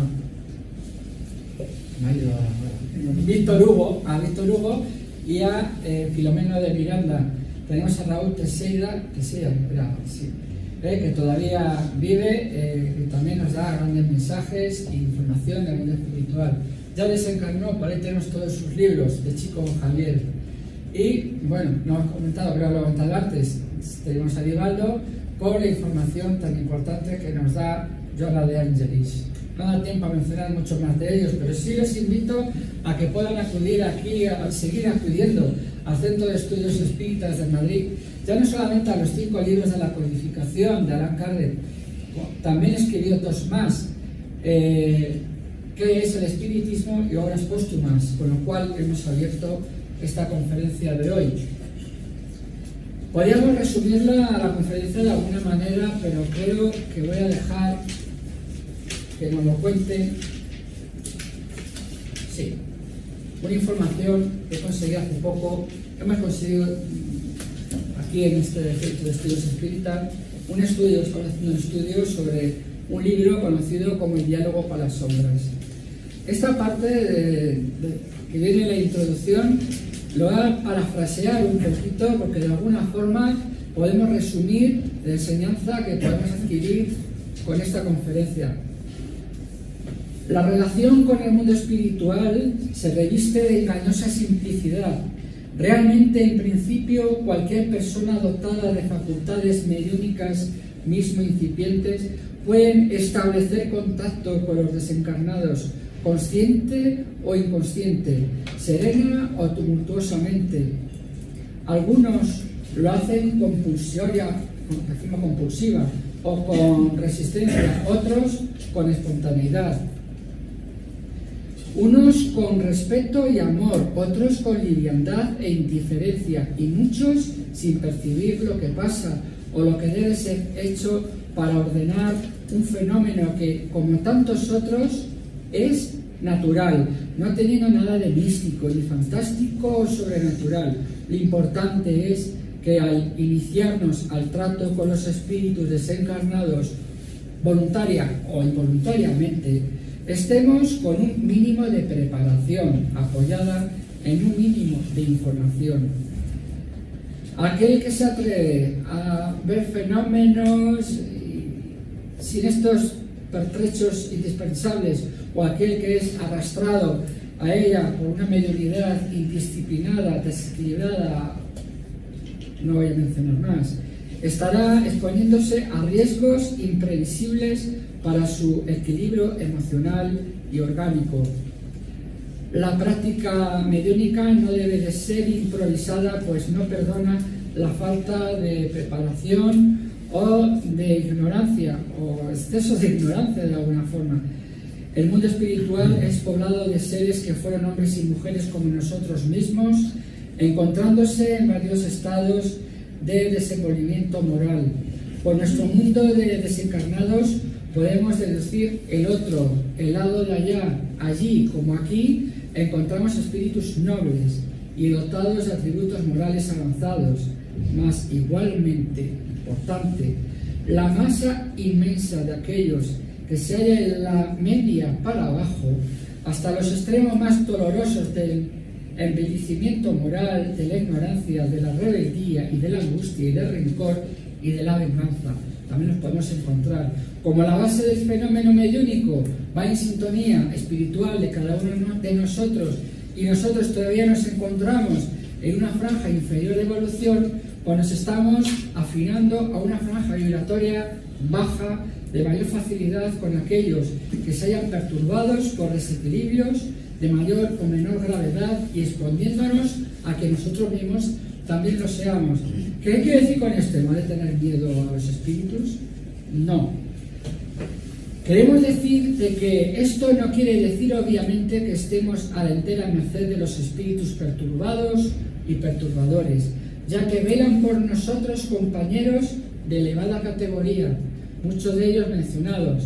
Víctor Hugo y a Filomeno de Miranda. Tenemos a Raúl Teixeira, que todavía vive, y también nos da grandes mensajes e información del mundo espiritual. Ya desencarnó, por ahí tenemos todos sus libros de Chico Javier. Y bueno, no hemos comentado, pero lo he comentado antes, tenemos a Libaldo por la información tan importante que nos da Jola de Angelis. No da tiempo a mencionar mucho más de ellos, pero sí les invito a que puedan acudir aquí, a seguir acudiendo al Centro de Estudios Espíritas de Madrid, ya no solamente a los 5 libros de la codificación de Allan Kardec, también escribió 2 más, que es el espiritismo y obras póstumas, con lo cual hemos abierto esta conferencia de hoy. Podríamos resumirla a la conferencia de alguna manera, pero creo que voy a dejar que nos lo cuente. Sí, una información que he conseguido hace poco. Hemos conseguido aquí en este Centro de Estudios Espíritas un estudio sobre un libro conocido como El diálogo para las sombras. Esta parte que viene en la introducción lo voy a parafrasear un poquito, porque de alguna forma podemos resumir la enseñanza que podemos adquirir con esta conferencia. La relación con el mundo espiritual se reviste de engañosa simplicidad. Realmente, en principio, cualquier persona dotada de facultades mediúnicas, mismo incipientes, pueden establecer contacto con los desencarnados, consciente o inconsciente, serena o tumultuosamente. Algunos lo hacen de forma compulsiva o con resistencia, otros con espontaneidad. Unos con respeto y amor, otros con liviandad e indiferencia, y muchos sin percibir lo que pasa o lo que debe ser hecho para ordenar un fenómeno que, como tantos otros, es natural, no teniendo nada de místico, ni fantástico o sobrenatural. Lo importante es que al iniciarnos al trato con los espíritus desencarnados, voluntaria o involuntariamente, estemos con un mínimo de preparación, apoyada en un mínimo de información. Aquel que se atreve a ver fenómenos sin estos pertrechos indispensables, o aquel que es arrastrado a ella por una mediunidad indisciplinada, desequilibrada, no voy a mencionar más, estará exponiéndose a riesgos imprevisibles para su equilibrio emocional y orgánico. La práctica mediúnica no debe de ser improvisada, pues no perdona la falta de preparación o de ignorancia, o exceso de ignorancia de alguna forma. El mundo espiritual es poblado de seres que fueron hombres y mujeres como nosotros mismos, encontrándose en varios estados de desenvolvimiento moral. Por nuestro mundo de desencarnados podemos deducir el otro, el lado de allá. Allí, como aquí, encontramos espíritus nobles y dotados de atributos morales avanzados, mas igualmente importante, la masa inmensa de aquellos que se halla en la media para abajo, hasta los extremos más dolorosos del embellecimiento moral, de la ignorancia, de la rebeldía y de la angustia y del rencor y de la venganza. También nos podemos encontrar. Como la base del fenómeno mediúnico va en sintonía espiritual de cada uno de nosotros, y nosotros todavía nos encontramos en una franja inferior de evolución, pues nos estamos afinando a una franja vibratoria baja de mayor facilidad con aquellos que se hayan perturbados por desequilibrios de mayor o menor gravedad, y exponiéndonos a que nosotros mismos también lo seamos. ¿Qué quiere decir con esto? ¿No de tener miedo a los espíritus? No. Queremos decir de que esto no quiere decir obviamente que estemos a la entera merced de los espíritus perturbados y perturbadores, ya que velan por nosotros compañeros de elevada categoría, muchos de ellos mencionados.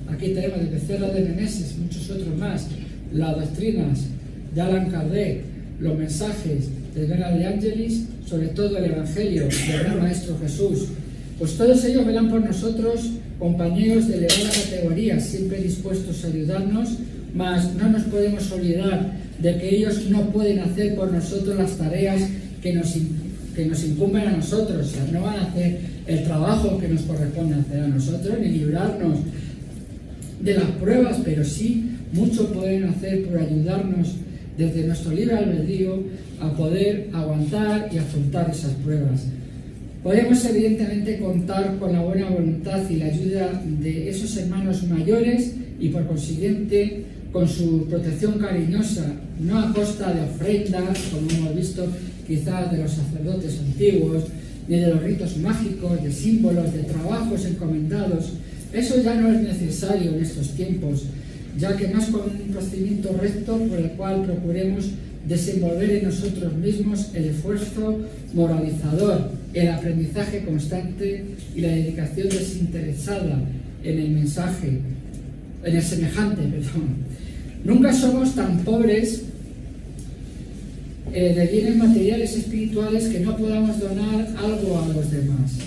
Aquí tenemos de Becerra de Meneses, muchos otros más, las doctrinas de Allan Kardec, los mensajes de Vera de Angelis, sobre todo el Evangelio del Gran Maestro Jesús, pues todos ellos velan por nosotros, compañeros de elevada categoría, siempre dispuestos a ayudarnos, mas no nos podemos olvidar de que ellos no pueden hacer por nosotros las tareas que nos incumben a nosotros. O sea, no van a hacer el trabajo que nos corresponde hacer a nosotros, ni librarnos de las pruebas, pero sí mucho pueden hacer por ayudarnos desde nuestro libre albedrío a poder aguantar y afrontar esas pruebas. Podemos evidentemente contar con la buena voluntad y la ayuda de esos hermanos mayores y por consiguiente con su protección cariñosa, no a costa de ofrendas, como hemos visto quizás de los sacerdotes antiguos, ni de los ritos mágicos, de símbolos, de trabajos encomendados. Eso ya no es necesario en estos tiempos, ya que no es con un procedimiento recto por el cual procuremos desenvolver en nosotros mismos el esfuerzo moralizador, el aprendizaje constante y la dedicación desinteresada en el mensaje, en el semejante, perdón. Nunca somos tan pobres de bienes materiales y espirituales que no podamos donar algo a los demás.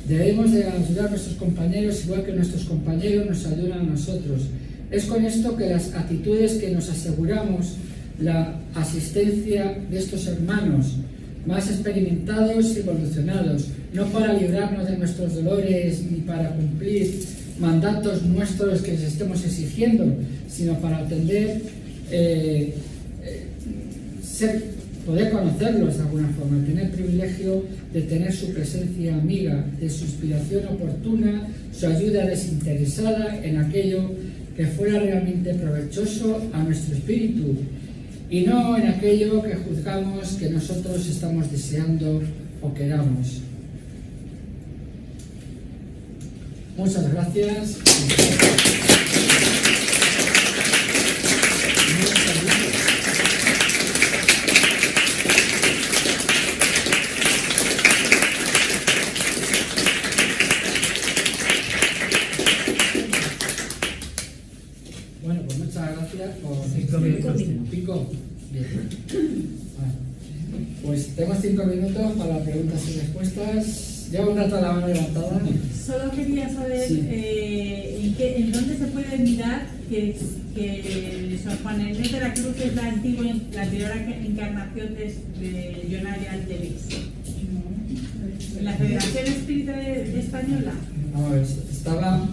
Debemos de ayudar a nuestros compañeros igual que nuestros compañeros nos ayudan a nosotros. Es con esto que las actitudes que nos aseguramos la asistencia de estos hermanos más experimentados y evolucionados, no para librarnos de nuestros dolores ni para cumplir mandatos nuestros que les estemos exigiendo, sino para atender, poder conocerlos de alguna forma, tener el privilegio de tener su presencia amiga, de su inspiración oportuna, su ayuda desinteresada en aquello que fuera realmente provechoso a nuestro espíritu y no en aquello que juzgamos que nosotros estamos deseando o queramos. Muchas gracias. Bueno, pues muchas gracias por 5 minutos. 5. Bien. Pues tenemos 5 minutos para preguntas y respuestas. Llevo un rato la mano levantada. Solo quería saber sí. ¿En dónde se puede mirar que San Juan Inés de la Cruz es la anterior encarnación de Jonari Angelis. ¿En la Federación Espírita Española? A ver, estaba...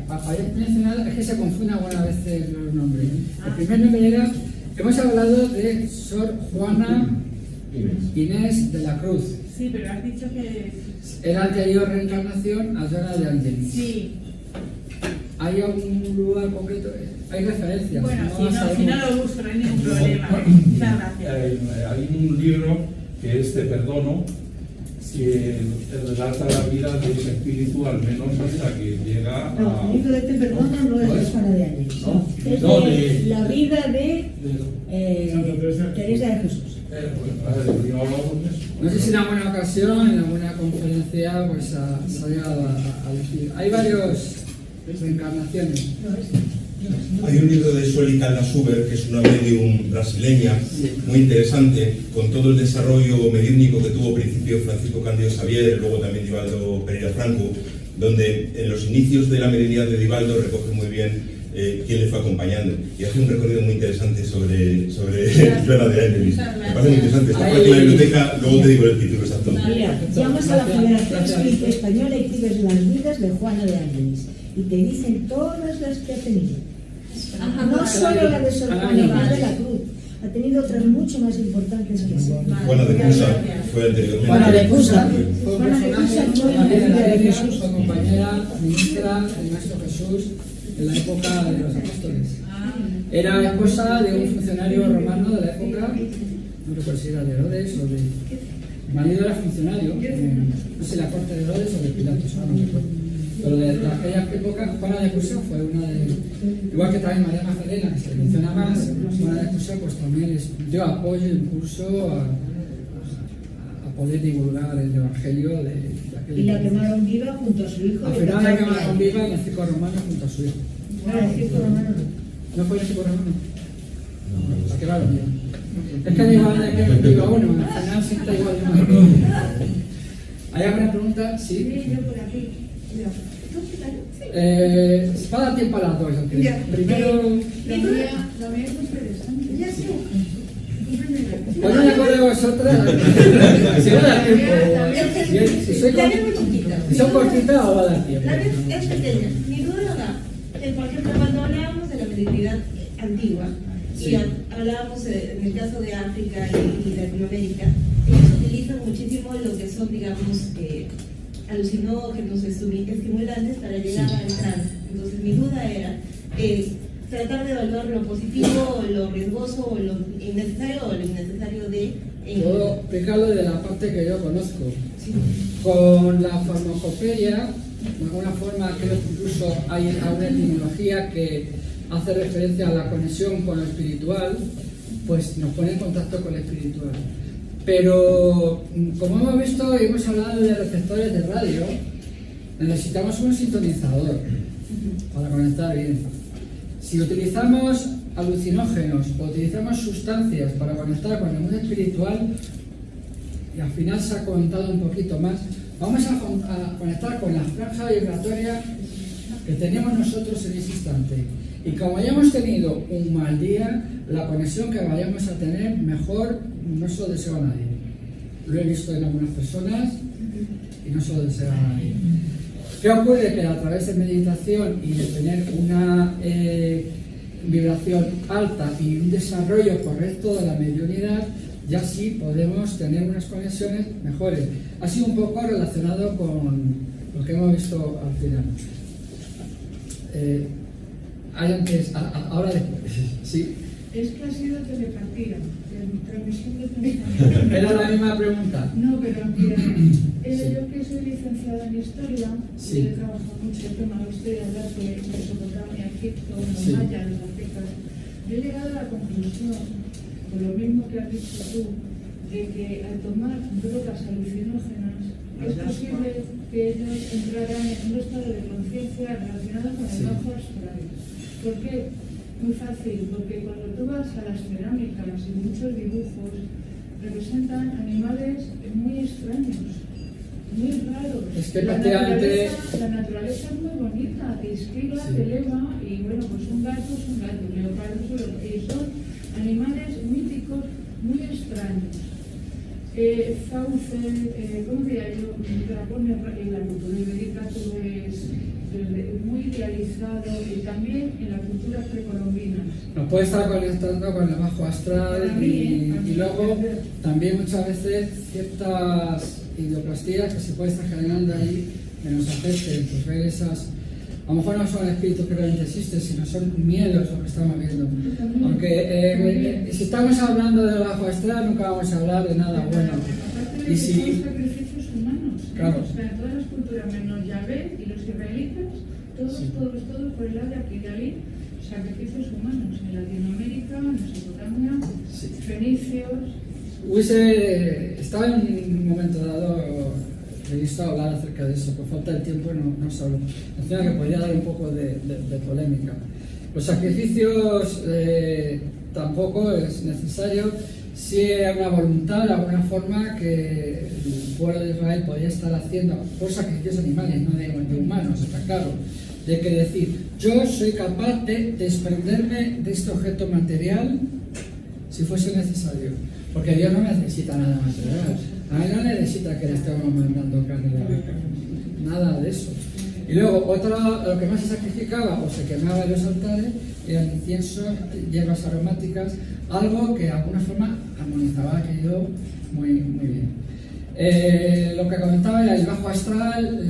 Había mencionado, es que se confunden algunas veces los nombres. El primer nombre era... Hemos hablado de Sor Juana Inés de la Cruz. Sí, pero has dicho que... Era anterior reencarnación a Jonari de Angelis. Sí. ¿Hay algún lugar concreto? Hay referencias. Bueno, no si no lo busco, no hay ningún problema. Muchas gracias. Hay un libro que es Te perdono, que relata la vida de ese espíritu, al menos hasta que llega a... No, el libro de Te perdono no es de Juana de Ángeles. No, Es la vida de Teresa de Jesús. No sé si en alguna ocasión, en alguna conferencia, pues se ha llegado a decir. Hay varios reencarnaciones. Hay un libro de Sueli Caldas-Huber, que es una medium brasileña, muy interesante, con todo el desarrollo mediúnico que tuvo al principio Francisco Cándido Xavier, luego también Divaldo Pereira Franco, donde en los inicios de la mediunidad de Divaldo recoge muy bien quién le fue acompañando. Y hace un recorrido muy interesante sobre Juana de Ángelis. Me parece muy interesante. Está por aquí en la biblioteca, luego te digo el título exacto. Mira, llamas a la Federación Espírita Española y pides las vidas de Juana de Ángelis. Y te dicen todas las que ha tenido. No solo la de Sor Juana de la Cruz, ha tenido otras mucho más importantes que esa. Juana de Cusa fue anteriormente. Juana de Cusa. Fue un Juana de personaje, Cusa fue Juana de la Jesús, Jesús. fue compañera, ministra del Maestro Jesús en la época de los apóstoles. Era esposa de un funcionario romano de la época, no recuerdo si era de Herodes o de... El marido era funcionario, no sé, la corte de Herodes o de Pilatos, ahora no recuerdo. Pero de aquella época, Juana de Cusa fue una de... Igual que también María Magdalena, que se le menciona más, Juana de Cusa pues también les dio apoyo e impulso a poder divulgar el Evangelio de aquel... Y la quemaron viva junto a su hijo. Al final la quemaron viva en el circo romano junto a su hijo. No, el circo romano no. ¿No fue el circo romano? Para que va lo mismo. Es que da igual de que diga uno, al final siempre da igual de uno. ¿Hay alguna pregunta? Sí. Yo por aquí. Mira. Va a dar tiempo a las dos, yo creo. Ya. Primero. La mía es muy interesante. Ya sí. Pues no me acuerdo de vosotras. Si va a dar tiempo. La mía es muy chiquita. Si son cortitas o va a dar tiempo. La mía es pequeña. Mi duda da, por ejemplo, cuando hablábamos de la mediunidad antigua, Sí. y hablábamos en el caso de África y Latinoamérica, ellos utilizan muchísimo lo que son, digamos, alucinógenos, estimulantes para llegar Sí. al trance. Entonces mi duda era tratar de evaluar lo positivo, o lo riesgoso, o lo innecesario de... Puedo explicarlo de la parte que yo conozco. Sí. Con la farmacopedia, de alguna forma creo que incluso hay una etimología que hace referencia a la conexión con lo espiritual, pues nos pone en contacto con lo espiritual. Pero como hemos visto y hemos hablado de receptores de radio, necesitamos un sintonizador para conectar bien. Si utilizamos alucinógenos o utilizamos sustancias para conectar con el mundo espiritual, y al final se ha comentado un poquito más, vamos a conectar con la franja vibratoria que teníamos nosotros en ese instante. Y como hayamos tenido un mal día, la conexión que vayamos a tener mejor no se lo deseo a nadie. Lo he visto en algunas personas y no se lo deseo a nadie. ¿Qué ocurre? Que a través de meditación y de tener una vibración alta y un desarrollo correcto de la mediunidad, ya sí podemos tener unas conexiones mejores. Ha sido un poco relacionado con lo que hemos visto al final. Hay antes, ahora después, sí. Es que ha sido telepatía, transmisión de pensamiento. Era la misma pregunta. No, pero mira, yo que soy licenciada en historia, Sí. y he trabajado mucho el tema de historia, hablar de Mesopotamia, Egipto, los Sí. mayas, los aztecas. Yo he llegado a la conclusión, por lo mismo que has dicho tú, de que al tomar drogas alucinógenas es posible que ellos entraran en un estado de conciencia relacionado con el Sí. bajo astral. ¿Por qué? Muy fácil, porque cuando tú vas a las cerámicas y muchos dibujos representan animales muy extraños, muy raros. Es que la prácticamente- naturaleza es muy bonita, te inspira, Sí. te eleva, y bueno, pues un gato es un gato, un leopardo es un leopardo, y son animales míticos muy extraños. Fauce, ¿cómo diría yo? Dragón en la cultura ibérica todo es muy idealizado, y también en las culturas precolombinas. Nos puede estar conectando con el bajo astral y luego también muchas veces ciertas idioplastías que se pueden estar generando ahí que nos afecten, pues ver esas, a lo mejor no son espíritus que realmente existen, sino son miedos lo que estamos viendo. Aunque si estamos hablando del bajo astral nunca vamos a hablar de nada bueno. Aparte de Y que si, son sacrificios humanos, claro. O sea, todas las culturas menos Yahvé y los israelitas, todos, Sí. todos por el lado de aquí de ahí, sacrificios humanos. En Latinoamérica, en Mesopotamia, Sí. fenicios. hubiese estado en un momento dado previsto hablar acerca de eso, por falta de tiempo no se habló. Encima que podría dar un poco de polémica. Los sacrificios tampoco es necesario si hay una voluntad, de alguna forma, que el pueblo de Israel podría estar haciendo por sacrificios animales, no de humanos, está claro. De que decir, yo soy capaz de desprenderme de este objeto material si fuese necesario. Porque Dios no necesita nada material. A él no necesita que le estemos mandando carne de vaca. Nada de eso. Y luego, lo que más se sacrificaba o se quemaba en los altares eran incienso, hierbas aromáticas, algo que de alguna forma armonizaba aquello muy bien. Lo que comentaba era el bajo astral,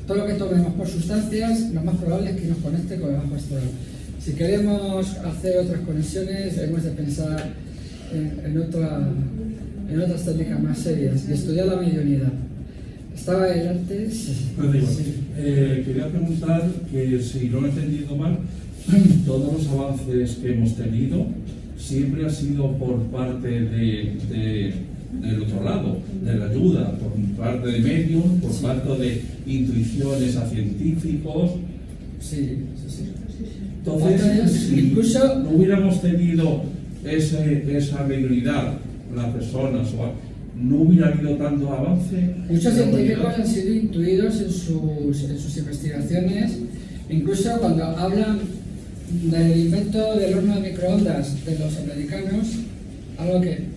todo lo que tomemos por sustancias, lo más probable es que nos conecte con el bajo astral. Si queremos hacer otras conexiones, hemos de pensar en otras técnicas más serias y estudiar la mediunidad. Estaba ahí antes. Pues digo, quería preguntar que si no lo he entendido mal, todos los avances que hemos tenido siempre ha sido por parte del otro lado, de la ayuda, por parte de medium, por parte de intuiciones a científicos. Sí. Entonces, si incluso no hubiéramos tenido esa realidad, las personas, no hubiera habido tanto avance. muchos en la científicos humanidad. han sido intuidos en sus investigaciones, incluso cuando hablan del invento del horno de microondas de los americanos, algo que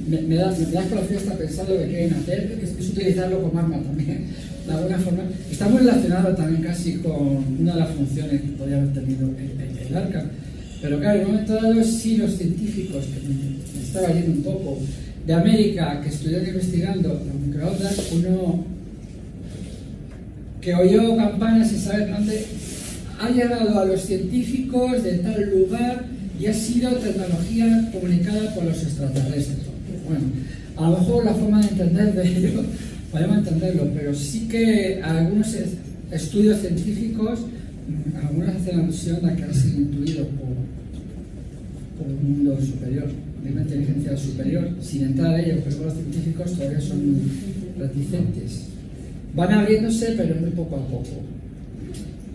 me da escalofrío hasta pensar lo que quieren hacer, es utilizarlo como arma también, de alguna forma. Está muy relacionado también casi con una de las funciones que podría haber tenido el arca. Pero claro, en un momento dado, sí, los científicos, que me estaba yendo un poco, de América, que estuvieron investigando los microondas, uno que oyó campanas y sabe dónde, ha llegado a los científicos de tal lugar y ha sido tecnología comunicada por los extraterrestres. Bueno, a lo mejor la forma de entender de ello, podemos entenderlo, pero sí que algunos estudios científicos, algunos hacen alusión a que han sido intuidos por un mundo superior, de una inteligencia superior, sin entrar a ello, pero los científicos todavía son reticentes. Van abriéndose, pero muy poco a poco.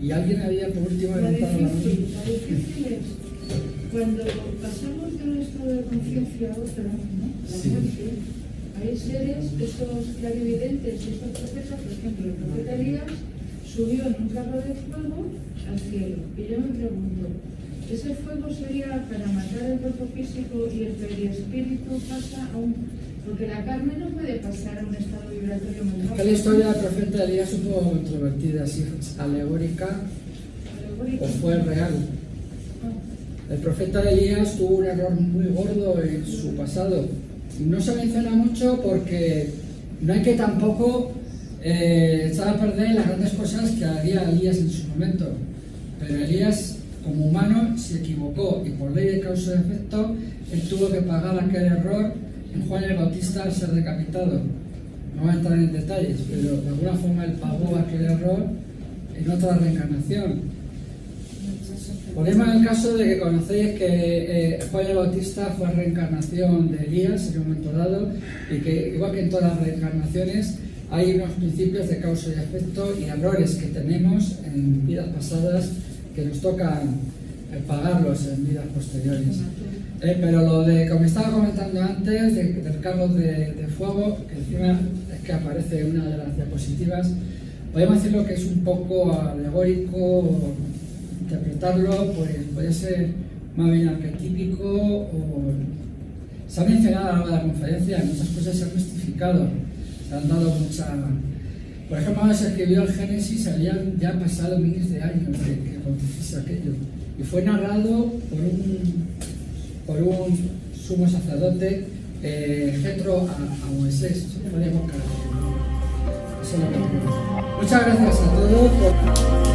Y alguien había por último Lo levantado la mano. difícil es cuando pasamos de un estado de conciencia a otro, ¿no? La Sí. muerte, hay seres, estos clarividentes y estos profetas, por ejemplo, el profeta Elías subió en un carro de fuego al cielo. Y yo me pregunto, ¿ese fuego sería para matar el cuerpo físico y el perispíritu pasa a un... Porque la carne no puede pasar a un estado vibratorio muy Es bajo. que la historia del profeta Elías es un poco controvertida, si es alegórica o fue real. El profeta Elías tuvo un error muy gordo en su pasado. No se menciona mucho porque no hay que tampoco echar a perder las grandes cosas que haría Elías en su momento. Pero Elías, como humano, se equivocó y por ley de causa y efecto, él tuvo que pagar aquel error en Juan el Bautista al ser decapitado. No voy a entrar en detalles, pero de alguna forma él pagó aquel error en otra reencarnación. Ponemos el caso de que conocéis que Juan el Bautista fue reencarnación de Elías en un momento dado y que igual que en todas las reencarnaciones hay unos principios de causa y efecto y errores que tenemos en vidas pasadas que nos tocan pagarlos en vidas posteriores. Pero lo de, como estaba comentando antes, del carro de fuego, que encima es que aparece en una de las diapositivas, podemos decirlo que es un poco alegórico, interpretarlo, pues puede ser más bien arquetípico o... Se ha mencionado a lo largo de la conferencia, muchas cosas se han justificado, se han dado mucha... Por ejemplo, cuando se escribió el Génesis, habían ya pasado miles de años de que aconteciese aquello. Y fue narrado por un sumo sacerdote Jetro a Moisés. Eso fue de boca. Eso es lo que tenemos. Muchas gracias a todos por...